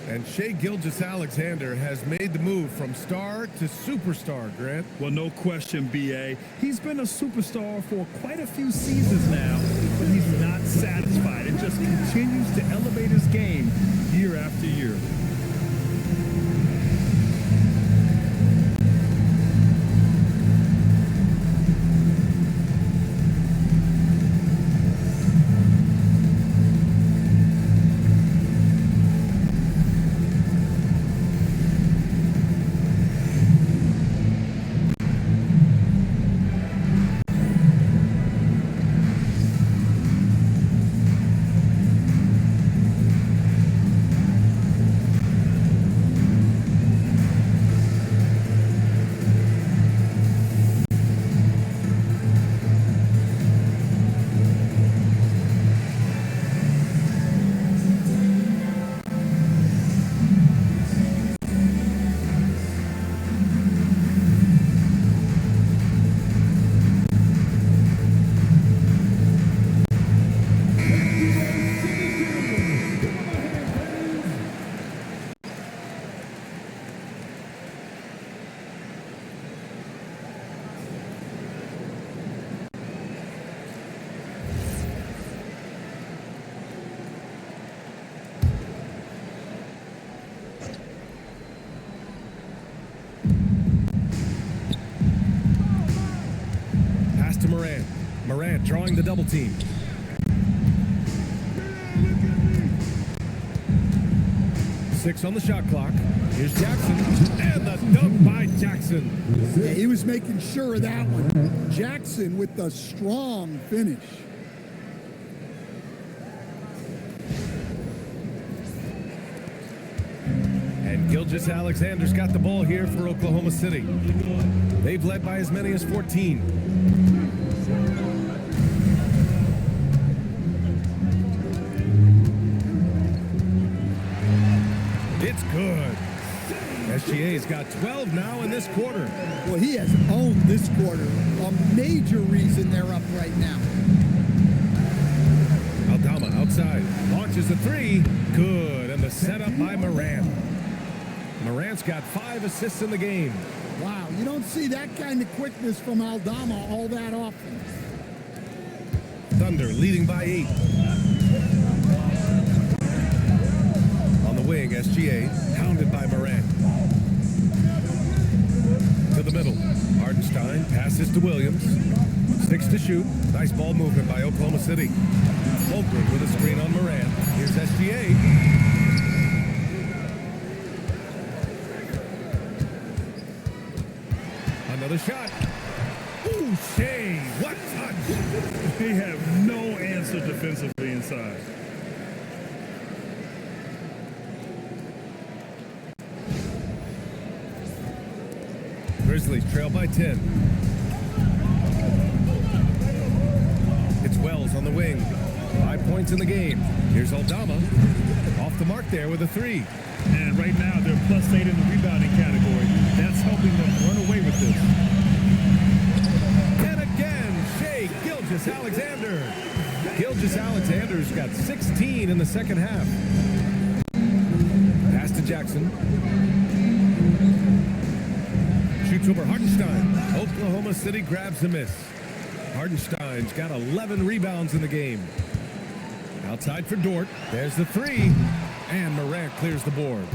[SPEAKER 1] And Shai Gilgeous-Alexander has made the move from star to superstar, Grant.
[SPEAKER 2] Well, no question, B.A. He's been a superstar for quite a few seasons now, but he's not satisfied and just continues to elevate his game year after year.
[SPEAKER 1] Morant drawing the double team. Six on the shot clock. Here's Jackson, and the dunk by Jackson.
[SPEAKER 3] Yeah, he was making sure of that one. Jackson with the strong finish.
[SPEAKER 1] And Gilgeous-Alexander's got the ball here for Oklahoma City. They've led by as many as 14. It's good. SGA's got 12 now in this quarter.
[SPEAKER 3] Well, he has owned this quarter. A major reason they're up right now.
[SPEAKER 1] Aldama outside. Launches a 3. Good. And the setup by Morant. Morant's got 5 assists in the game.
[SPEAKER 3] Wow, you don't see that kind of quickness from Aldama all that often.
[SPEAKER 1] Thunder leading by 8. On the wing, SGA, hounded by Morant. To the middle. Hardenstein passes to Williams. 6 to shoot. Nice ball movement by Oklahoma City. Holmgren with a screen on Morant. Here's SGA. Another shot. Ooh, Shai, what touch!
[SPEAKER 2] They have no answer defensively inside.
[SPEAKER 1] Grizzlies trail by 10. It's Wells on the wing. 5 points in the game. Here's Aldama. Off the mark there with a 3.
[SPEAKER 2] And right now, they're +8 in the rebounding category. That's helping them run away with this.
[SPEAKER 1] And again, Shai Gilgeous-Alexander. Gilgeous-Alexander's got 16 in the second half. Pass to Jackson. Shoots over Hardenstein. Oklahoma City grabs a miss. Hardenstein's got 11 rebounds in the game. Outside for Dort. There's the 3. And Morant clears the board.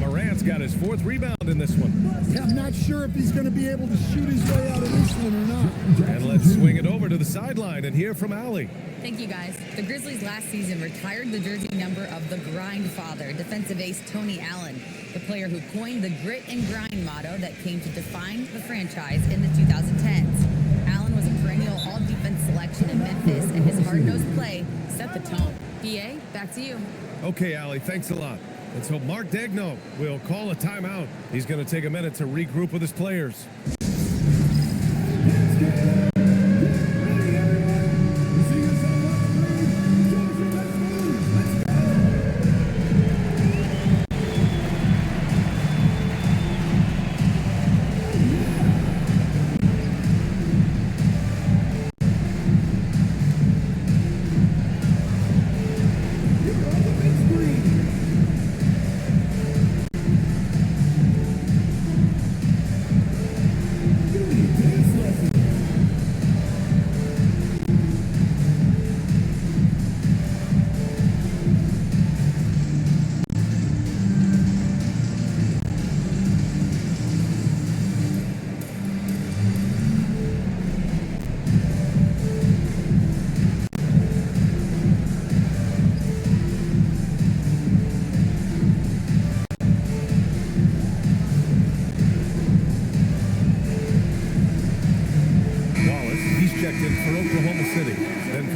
[SPEAKER 1] Morant's got his 4th rebound in this one.
[SPEAKER 3] Yeah, I'm not sure if he's going to be able to shoot his way out of this one or not.
[SPEAKER 1] And let's swing it over to the sideline and hear from Allie.
[SPEAKER 4] Thank you, guys. The Grizzlies last season retired the jersey number of the grind father, defensive ace Tony Allen. the player who coined the grit and grind motto that came to define the franchise in the 2010s. Allen was a perennial all-defense selection in Memphis, and his hard-nosed play set the tone. PA, back to you.
[SPEAKER 1] Okay, Allie, thanks a lot. And so Mark Degno will call a timeout. He's going to take a minute to regroup with his players.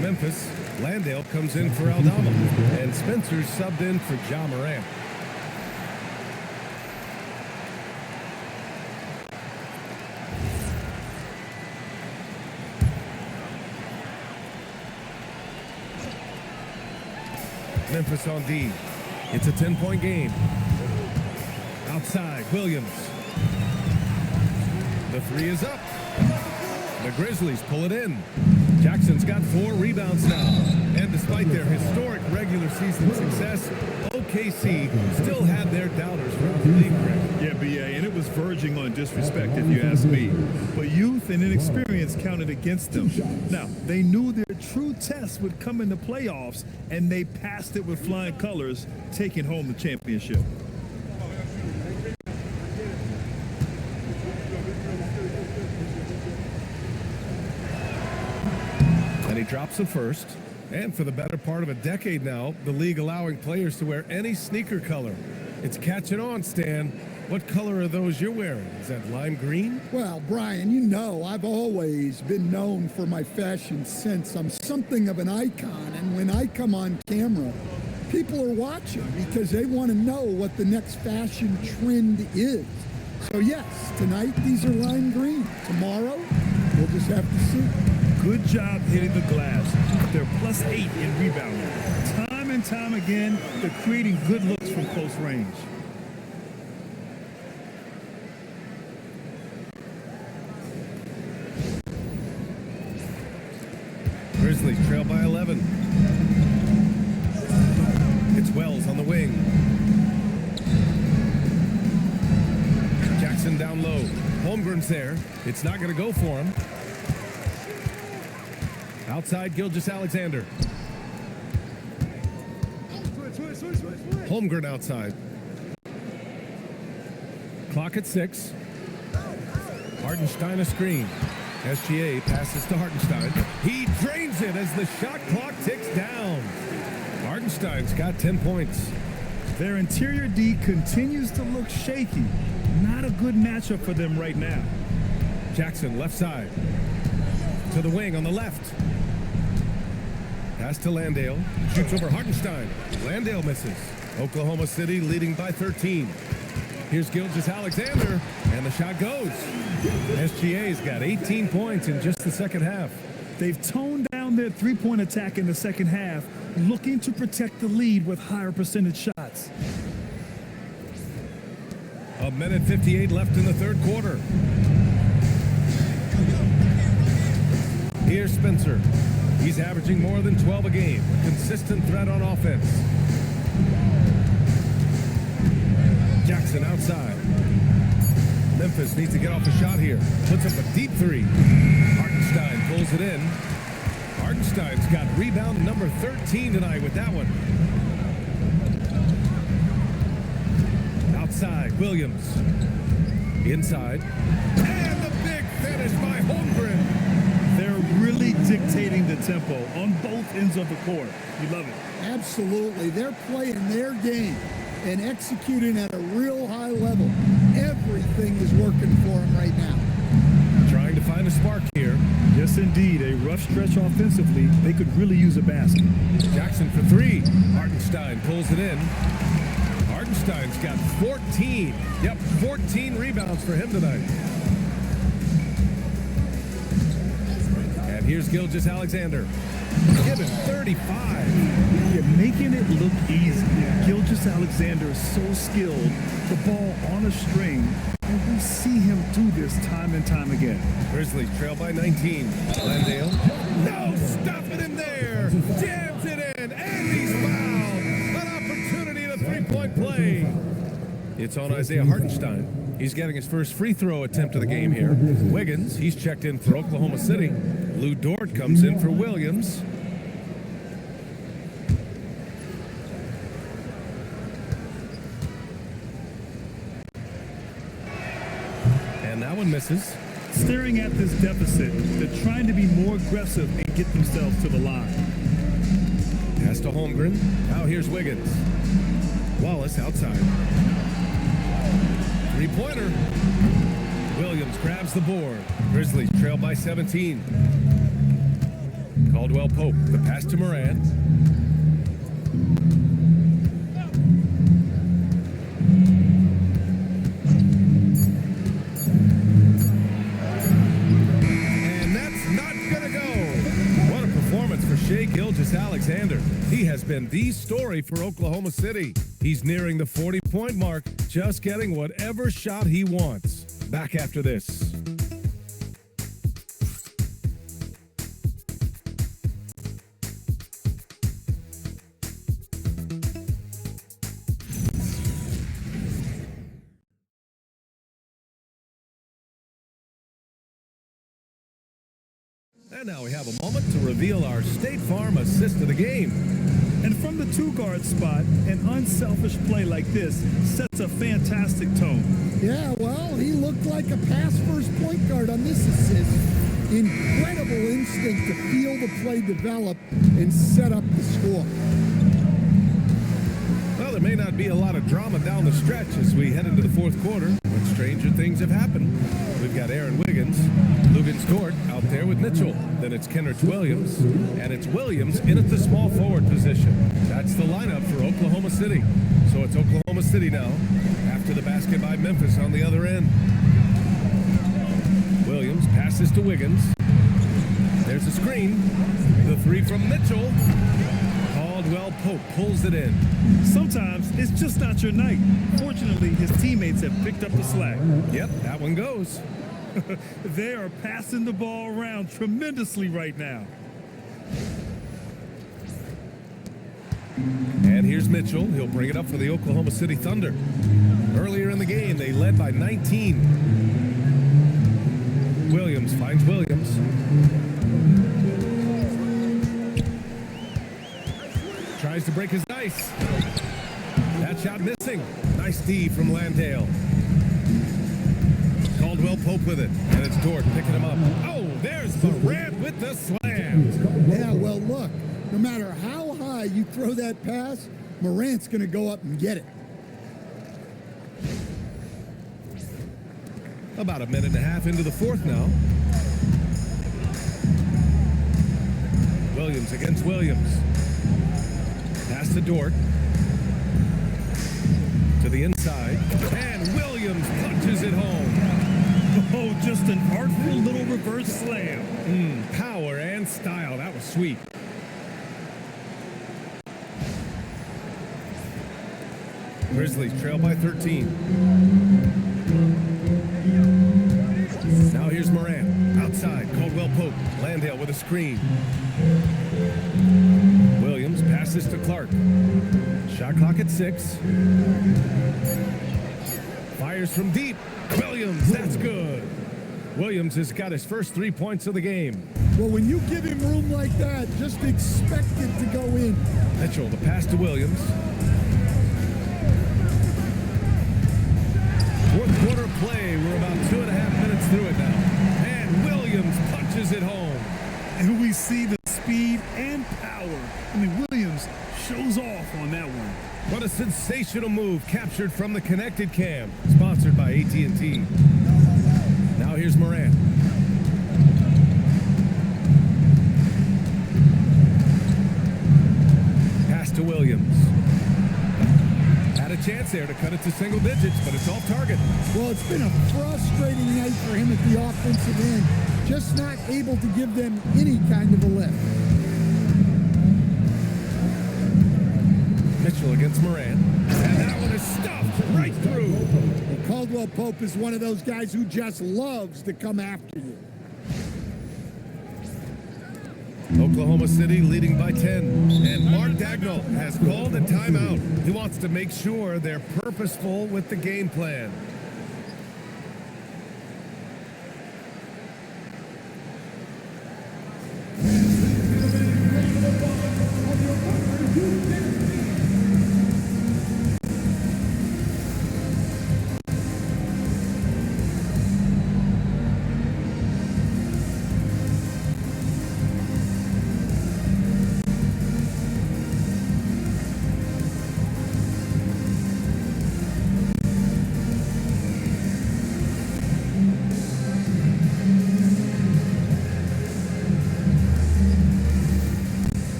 [SPEAKER 1] Memphis, Landale comes in for Aldama, and Spencer's subbed in for Ja Morant. Memphis on D. It's a 10-point game. Outside, Williams. The three is up. The Grizzlies pull it in. Jackson's got 4 rebounds now. And despite their historic regular season success, OKC still had their doubters throughout the league, Greg.
[SPEAKER 2] Yeah, BA, and it was verging on disrespect if you ask me. But youth and inexperience counted against them. Now, they knew their true test would come in the playoffs, and they passed it with flying colors, taking home the championship.
[SPEAKER 1] And he drops the first. And for the better part of a decade now, the league allowing players to wear any sneaker color. It's catching on, Stan. What color are those you're wearing? Is that lime green?
[SPEAKER 3] Well, Brian, you know I've always been known for my fashion sense. I'm something of an icon, and when I come on camera, people are watching because they want to know what the next fashion trend is. So yes, tonight these are lime green. Tomorrow, we'll just have to see.
[SPEAKER 2] Good job hitting the glass. They're +8 in rebounding. Time and time again, they're creating good looks from close range.
[SPEAKER 1] Grizzlies trail by 11. It's Wells on the wing. Jackson down low. Holmgren's there. It's not going to go for him. Outside, Gilgeous-Alexander. Holmgren outside. Clock at 6. Hartenstein a screen. SGA passes to Hartenstein. He drains it as the shot clock ticks down. Hartenstein's got 10 points.
[SPEAKER 2] Their interior D continues to look shaky. Not a good matchup for them right now.
[SPEAKER 1] Jackson left side. To the wing on the left. Pass to Landale. Shoots over Hartenstein. Landale misses. Oklahoma City leading by 13. Here's Gilgeous-Alexander, and the shot goes. SGA's got 18 points in just the second half.
[SPEAKER 2] They've toned down their three-point attack in the second half, looking to protect the lead with higher percentage shots.
[SPEAKER 1] 1:58 left in the third quarter. Here's Spencer. He's averaging more than 12 a game. A consistent threat on offense. Jackson outside. Memphis needs to get off the shot here. Puts up a deep three. Hartenstein pulls it in. Hartenstein's got rebound number 13 tonight with that one. Outside, Williams. Inside. And the big finish by Holmgren.
[SPEAKER 2] They're really dictating the tempo on both ends of the court. You love it.
[SPEAKER 3] Absolutely. They're playing their game. and executing at a real high level. Everything is working for him right now.
[SPEAKER 1] Trying to find a spark here.
[SPEAKER 2] Yes, indeed. A rough stretch offensively. They could really use a basket.
[SPEAKER 1] Jackson for three. Hartenstein pulls it in. Hartenstein's got 14. Yep, 14 rebounds for him tonight. And here's Gilgeous-Alexander. Given 35.
[SPEAKER 2] You're making it look easy. Gilgeous-Alexander is so skilled. The ball on a string. And we see him do this time and time again.
[SPEAKER 1] Grizzlies trail by 19. Landale. No, stop it in there. Jams it in. And he's fouled. An opportunity to three-point play. It's on Isaiah Hartenstein. He's getting his first free throw attempt of the game here. Wiggins, he's checked in for Oklahoma City. Lou Dort comes in for Williams. And that one misses.
[SPEAKER 2] Staring at this deficit, they're trying to be more aggressive and get themselves to the line.
[SPEAKER 1] Pass to Holmgren. Now here's Wiggins. Wallace outside. Three-pointer. Williams grabs the board. Grizzlies trail by 17. Caldwell Pope. The pass to Morant. And that's not gonna go. What a performance for Shai Gilgeous-Alexander. He has been the story for Oklahoma City. He's nearing the 40-point mark, just getting whatever shot he wants. Back after this. And now we have a moment to reveal our State Farm assist of the game.
[SPEAKER 2] And from the two-guard spot, an unselfish play like this sets a fantastic tone.
[SPEAKER 3] Yeah, well, he looked like a pass-first point guard on this assist. Incredible instinct to feel the play develop and set up the score.
[SPEAKER 1] Well, there may not be a lot of drama down the stretch as we head into the fourth quarter, but stranger things have happened. We've got Aaron Wiggins, Lugens Dort out there with Mitchell. Then it's Kenneth Williams, and it's Williams in at the small forward position. That's the lineup for Oklahoma City. So it's Oklahoma City now, after the basket by Memphis on the other end. Williams passes to Wiggins. There's a screen. The three from Mitchell. Caldwell Pope pulls it in.
[SPEAKER 2] Sometimes it's just not your night. Fortunately, his teammates have picked up the slack.
[SPEAKER 1] Yep, that one goes.
[SPEAKER 2] They are passing the ball around tremendously right now.
[SPEAKER 1] And here's Mitchell. He'll bring it up for the Oklahoma City Thunder. Earlier in the game, they led by 19. Williams finds Williams. Tries to break his ice. That shot missing. Nice D from Landale. Caldwell Pope with it. And it's Dort picking him up. Oh, there's Morant with the slam.
[SPEAKER 3] Yeah, well, look, no matter how high you throw that pass, Morant's going to go up and get it.
[SPEAKER 1] About a minute and a half into the fourth now. Williams against Williams. Pass to Dort. To the inside. And Williams punches it home.
[SPEAKER 2] Oh, just an artful little reverse slam.
[SPEAKER 1] Power and style. That was sweet. Grizzlies trail by 13. Now here's Morant. Outside. Caldwell Pope. Landale with a screen. Williams passes to Clark. Shot clock at 6. Fires from deep. Williams, that's good. Williams has got his first 3 points of the game.
[SPEAKER 3] Well, when you give him room like that, just expect it to go in.
[SPEAKER 1] Mitchell, the pass to Williams. Fourth quarter play. We're about 2.5 minutes through it now. And Williams punches it home.
[SPEAKER 2] And we see the speed and power. I mean, Williams shows off on that one.
[SPEAKER 1] What a sensational move captured from the connected cam, sponsored by AT&T. Now here's Morant. Pass to Williams. Had a chance there to cut it to single digits, but it's off target.
[SPEAKER 3] Well, it's been a frustrating night for him at the offensive end. Just not able to give them any kind of a lift.
[SPEAKER 1] Mitchell against Morant. And that one is stuffed right through.
[SPEAKER 3] And Caldwell Pope is one of those guys who just loves to come after you.
[SPEAKER 1] Oklahoma City leading by 10. And Mark Dagnall has called a timeout. He wants to make sure they're purposeful with the game plan.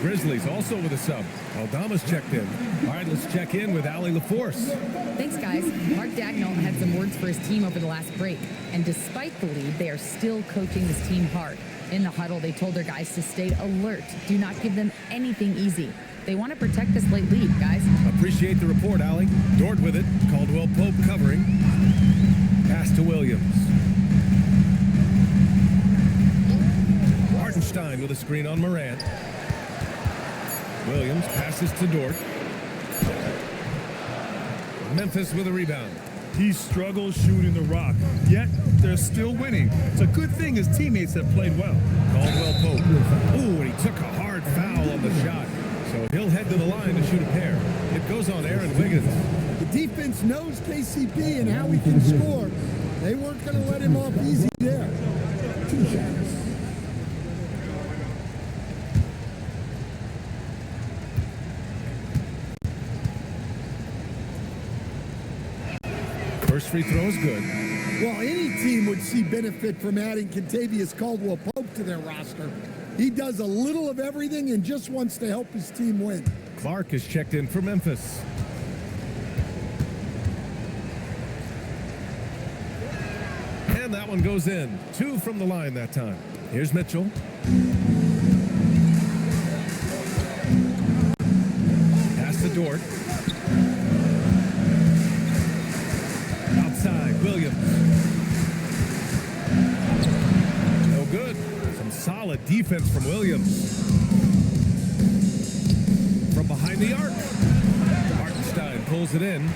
[SPEAKER 1] Grizzlies also with a sub. Aldama's checked in. All right, let's check in with Allie LaForce.
[SPEAKER 4] Thanks, guys. Mark Dagnall had some words for his team over the last break. And despite the lead, they are still coaching this team hard. In the huddle, they told their guys to stay alert. Do not give them anything easy. They want to protect this late lead, guys.
[SPEAKER 1] Appreciate the report, Allie. Dort with it. Caldwell Pope covering. Pass to Williams. Hartenstein with a screen on Morant. Williams passes to Dort. Memphis with a rebound.
[SPEAKER 2] He struggles shooting the rock, yet they're still winning. It's a good thing his teammates have played well.
[SPEAKER 1] Caldwell Pope. Ooh, and he took a hard foul on the shot. So he'll head to the line to shoot a pair. It goes on Aaron Wiggins.
[SPEAKER 3] The defense knows KCP and how he can score. They weren't going to let him off easy there. 2 shots.
[SPEAKER 1] First free throw is good.
[SPEAKER 3] Well, any team would see benefit from adding Kentavious Caldwell Pope to their roster. He does a little of everything and just wants to help his team win.
[SPEAKER 1] Clark is checked in for Memphis. And that one goes in. 2 from the line that time. Here's Mitchell. Pass to Dort. Outside, Williams. No good. Some solid defense from Williams. From behind the arc. Hartenstein pulls it in.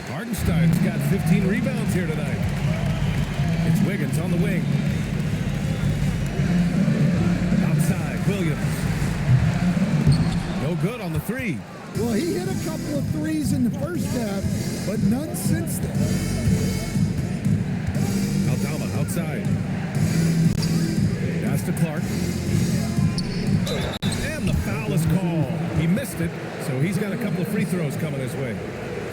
[SPEAKER 1] Hartenstein's got 15 rebounds here tonight. It's Wiggins on the wing. Outside, Williams. No good on the 3.
[SPEAKER 3] Well, he hit a couple of threes in the first half, but none since then.
[SPEAKER 1] Aldama outside. Pass to Clark. And the foul is called. He missed it, so he's got a couple of free throws coming his way.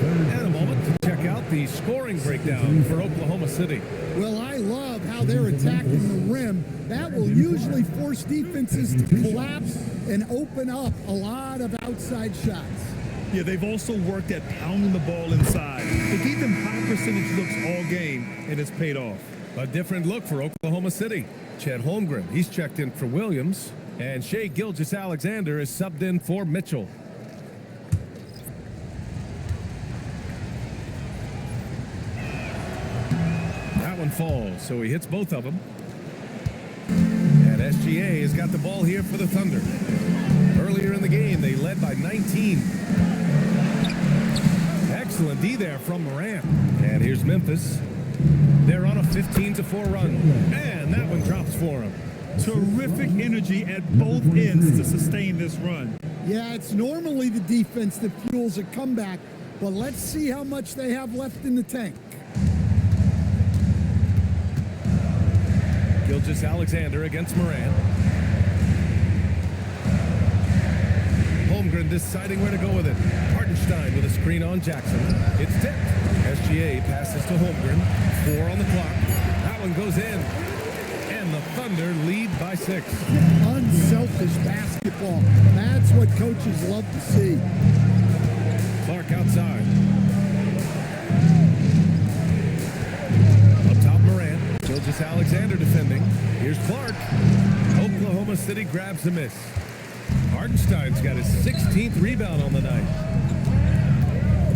[SPEAKER 1] And a moment to check out the scoring breakdown for Oklahoma City.
[SPEAKER 3] Well, I love how they're attacking the rim. That will usually force defenses to collapse and open up a lot of outside shots.
[SPEAKER 2] Yeah, they've also worked at pounding the ball inside. They gave them high percentage looks all game, and it's paid off.
[SPEAKER 1] A different look for Oklahoma City. Chet Holmgren, he's checked in for Williams. And Shai Gilgeous-Alexander is subbed in for Mitchell. That one falls, so he hits both of them. And SGA has got the ball here for the Thunder. Earlier in the game, they led by 19. Excellent D there from Morant. And here's Memphis. They're on a 15-4 run. And that one drops for him.
[SPEAKER 2] Terrific energy at both ends to sustain this run.
[SPEAKER 3] Yeah, it's normally the defense that fuels a comeback, but let's see how much they have left in the tank.
[SPEAKER 1] Gilgeous-Alexander against Morant. Holmgren deciding where to go with it. Hartenstein with a screen on Jackson. It's tipped. SGA passes to Holmgren. 4 on the clock. That one goes in. And the Thunder lead by 6.
[SPEAKER 3] Unselfish basketball. That's what coaches love to see.
[SPEAKER 1] Clark outside. Up top, Morant. Gilgeous-Alexander defending. Here's Clark. Oklahoma City grabs the miss. Hartenstein's got his 16th rebound on the night.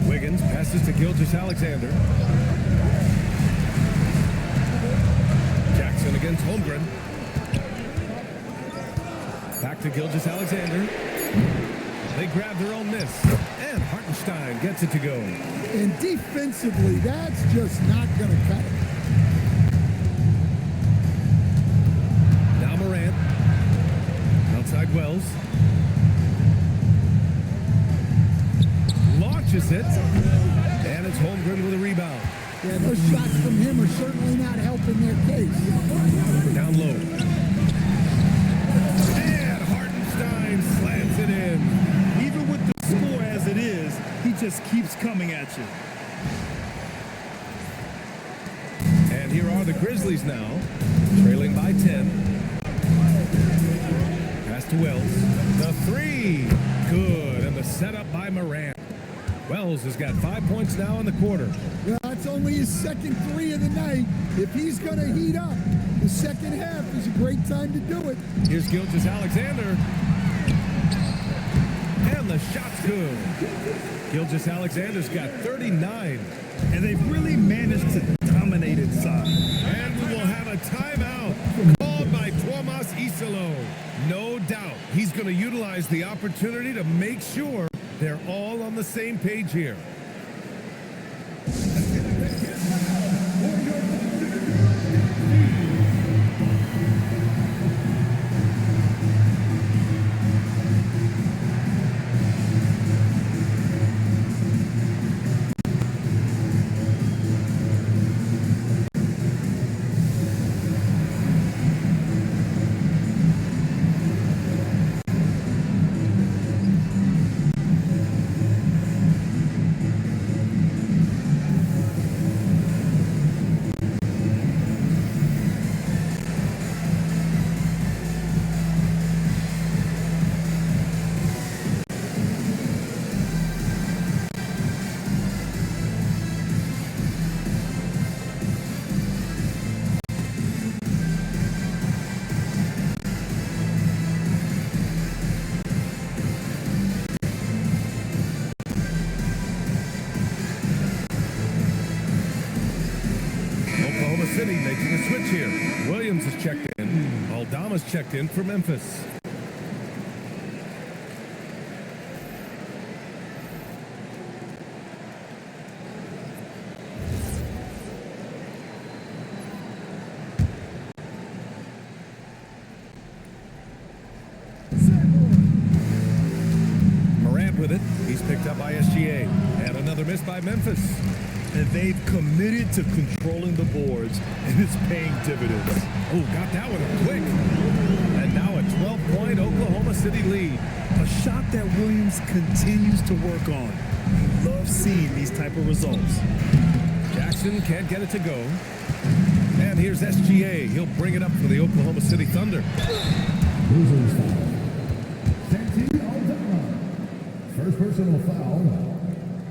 [SPEAKER 1] Wiggins passes to Gilgeous-Alexander. Jackson against Holmgren. Back to Gilgeous-Alexander. They grab their own miss. And Hartenstein gets it to go.
[SPEAKER 3] And defensively, that's just not going to cut it.
[SPEAKER 1] Now Morant. Outside Wells. Launches it. And it's Holmgren with a rebound.
[SPEAKER 3] Yeah, those shots from him are certainly not helping their case.
[SPEAKER 1] Down low. And Hartenstein slams it in.
[SPEAKER 2] Even with the score as it is, he just keeps coming at you.
[SPEAKER 1] And here are the Grizzlies now, trailing by 10. Pass to Wells. The 3. Good. And the setup by Morant. Wells has got 5 points now in the quarter.
[SPEAKER 3] Well, that's only his second 3 of the night. If he's going to heat up, the second half is a great time to do it.
[SPEAKER 1] Here's Gilgeous-Alexander. And the shot's good. Gilgeous-Alexander's got 39.
[SPEAKER 2] And they've really managed to dominate inside.
[SPEAKER 1] And we will have a timeout called by Tuomas Isalo. No doubt he's going to utilize the opportunity to make sure they're all on the same page here. City making a switch here. Williams is checked in. Aldama's checked in for Memphis. Morant with it. He's picked up by SGA. And another miss by Memphis.
[SPEAKER 2] And they've committed to controlling the boards, and it's paying dividends.
[SPEAKER 1] Oh, got that one quick. And now a 12-point Oklahoma City lead.
[SPEAKER 2] A shot that Williams continues to work on. He loves seeing these type of results.
[SPEAKER 1] Jackson can't get it to go. And here's SGA. He'll bring it up for the Oklahoma City Thunder.
[SPEAKER 7] Losers foul. Santi Aldama. First personal foul.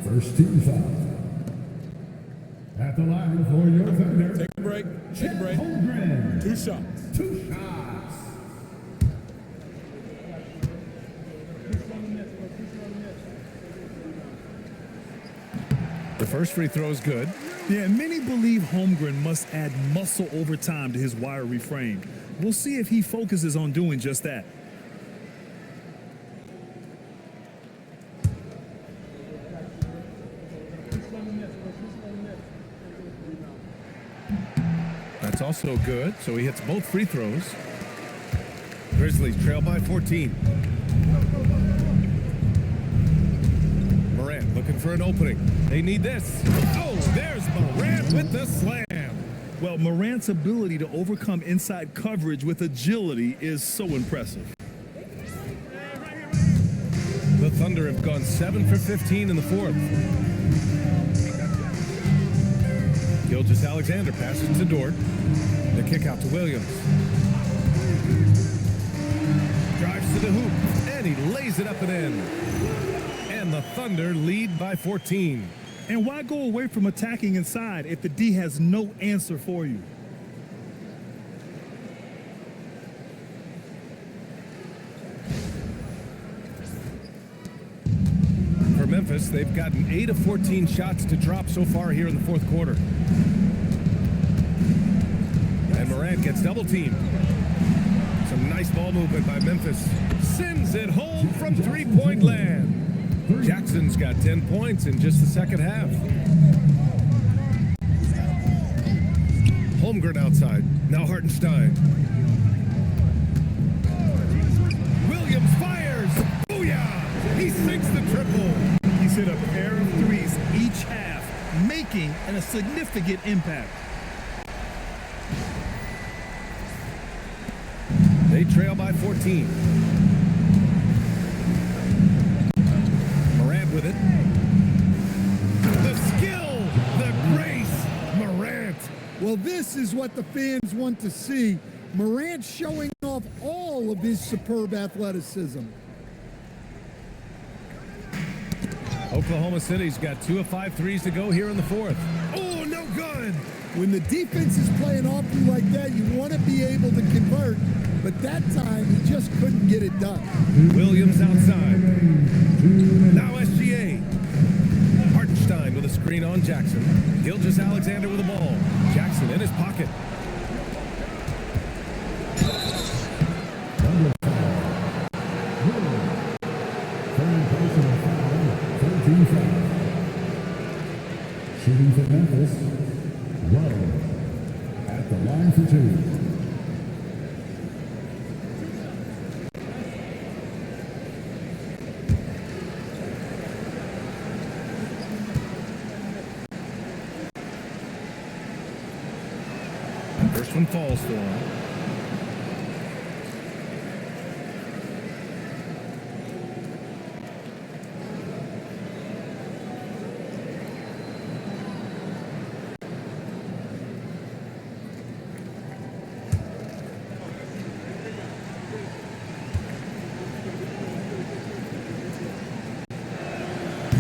[SPEAKER 7] First team foul. At the line for your Thunder.
[SPEAKER 5] Take a break. Take a break.
[SPEAKER 7] Holmgren.
[SPEAKER 5] 2 shots.
[SPEAKER 7] 2 shots.
[SPEAKER 1] The first free throw is good.
[SPEAKER 2] Yeah, many believe Holmgren must add muscle over time to his wiry frame. We'll see if he focuses on doing just that.
[SPEAKER 1] That's also good, so he hits both free throws. Grizzlies trail by 14. Morant looking for an opening. They need this. Oh, there's Morant with the slam.
[SPEAKER 2] Well, Morant's ability to overcome inside coverage with agility is so impressive.
[SPEAKER 1] The Thunder have gone 7 for 15 in the fourth. Gilgeous-Alexander passes to Dort. The kick out to Williams. Drives to the hoop, and he lays it up and in. And the Thunder lead by 14.
[SPEAKER 2] And why go away from attacking inside if the D has no answer for you?
[SPEAKER 1] For Memphis, they've gotten 8 of 14 shots to drop so far here in the fourth quarter. And Morant gets double teamed. Some nice ball movement by Memphis. Sends it home from three-point land. Jackson's got 10 points in just the second half. Holmgren outside. Now Hartenstein. Williams fires. Booyah! He sinks the triple.
[SPEAKER 2] He's hit a pair of threes each half, making a significant impact.
[SPEAKER 1] They trail by 14. Morant with it. The skill, the grace, Morant.
[SPEAKER 3] Well, this is what the fans want to see. Morant showing off all of his superb athleticism.
[SPEAKER 1] Oklahoma City's got 2 of 5 threes to go here in the fourth. Oh, no good.
[SPEAKER 3] When the defense is playing off you like that, you want to be able to convert. But that time, he just couldn't get it done.
[SPEAKER 1] Williams outside. Now SGA. Hartenstein with a screen on Jackson. Gilgeous-Alexander with the ball. Jackson in his pocket.
[SPEAKER 7] Shooting for Memphis. Low. At the line for 2.
[SPEAKER 1] First one falls for him.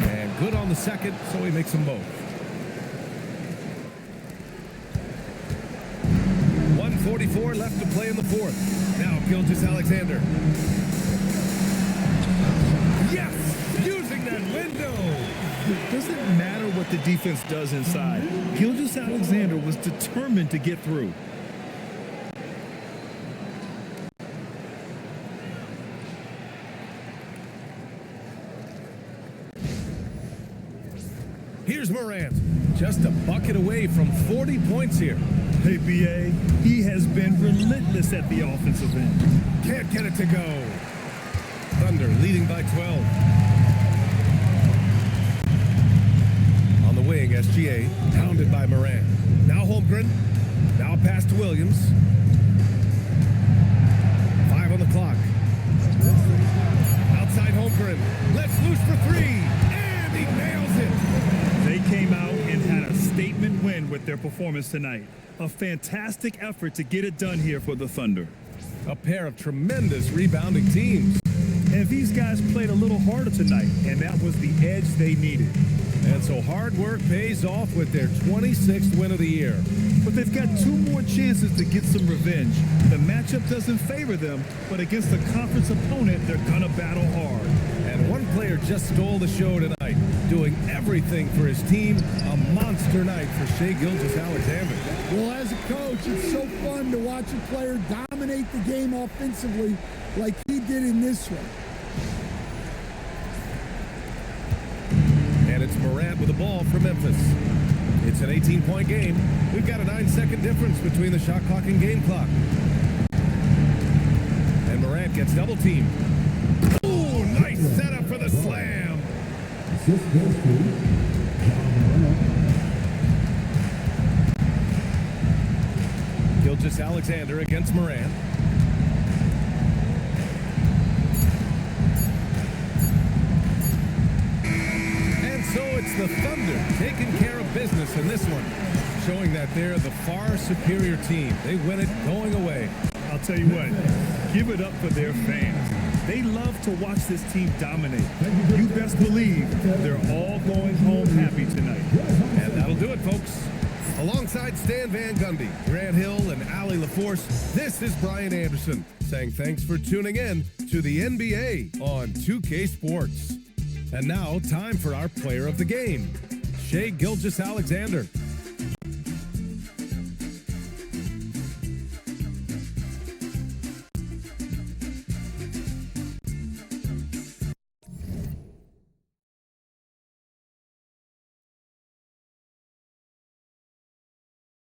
[SPEAKER 1] And good on the second, so he makes them both. 1:44 left to play in the fourth. Now Gilgeous-Alexander. Yes! Using that window!
[SPEAKER 2] It doesn't matter what the defense does inside. Gilgeous-Alexander was determined to get through.
[SPEAKER 1] Here's Morant. Just a bucket away from 40 points here.
[SPEAKER 2] Hey, B.A., he has been relentless at the offensive end.
[SPEAKER 1] Can't get it to go. Thunder leading by 12. On the wing, SGA, pounded by Morant. Now Holmgren. Now a pass to Williams. 5 on the clock. Outside Holmgren. Let's loose for 3. And he nails it.
[SPEAKER 2] They came out and had a statement win with their performance tonight. A fantastic effort to get it done here for the Thunder.
[SPEAKER 1] A pair of tremendous rebounding teams.
[SPEAKER 2] And these guys played a little harder tonight, and that was the edge they needed.
[SPEAKER 1] And so hard work pays off with their 26th win of the year.
[SPEAKER 2] But they've got 2 more chances to get some revenge. The matchup doesn't favor them, but against a conference opponent, they're gonna battle hard.
[SPEAKER 1] And one player just stole the show tonight, doing everything for his team. A monster night for Shai Gilgeous-Alexander.
[SPEAKER 3] Well, as a coach, it's so fun to watch a player dominate the game offensively like he did in this one.
[SPEAKER 1] And it's Morant with the ball for Memphis. It's an 18-point game. We've got a 9-second difference between the shot clock and game clock. And Morant gets double-teamed. Ooh, nice setup for the slam.
[SPEAKER 7] Assist goes to John Morant.
[SPEAKER 1] Gilgeous-Alexander against Morant. And so it's the Thunder taking care of business in this one, showing that they're the far superior team. They win it going away.
[SPEAKER 2] I'll tell you what, give it up for their fans. They love to watch this team dominate. You best believe they're all going home happy tonight.
[SPEAKER 1] And that'll do it, folks. Alongside Stan Van Gundy, Grant Hill, and Allie LaForce, this is Brian Anderson saying thanks for tuning in to the NBA on 2K Sports. And now, time for our player of the game, Shai Gilgeous-Alexander.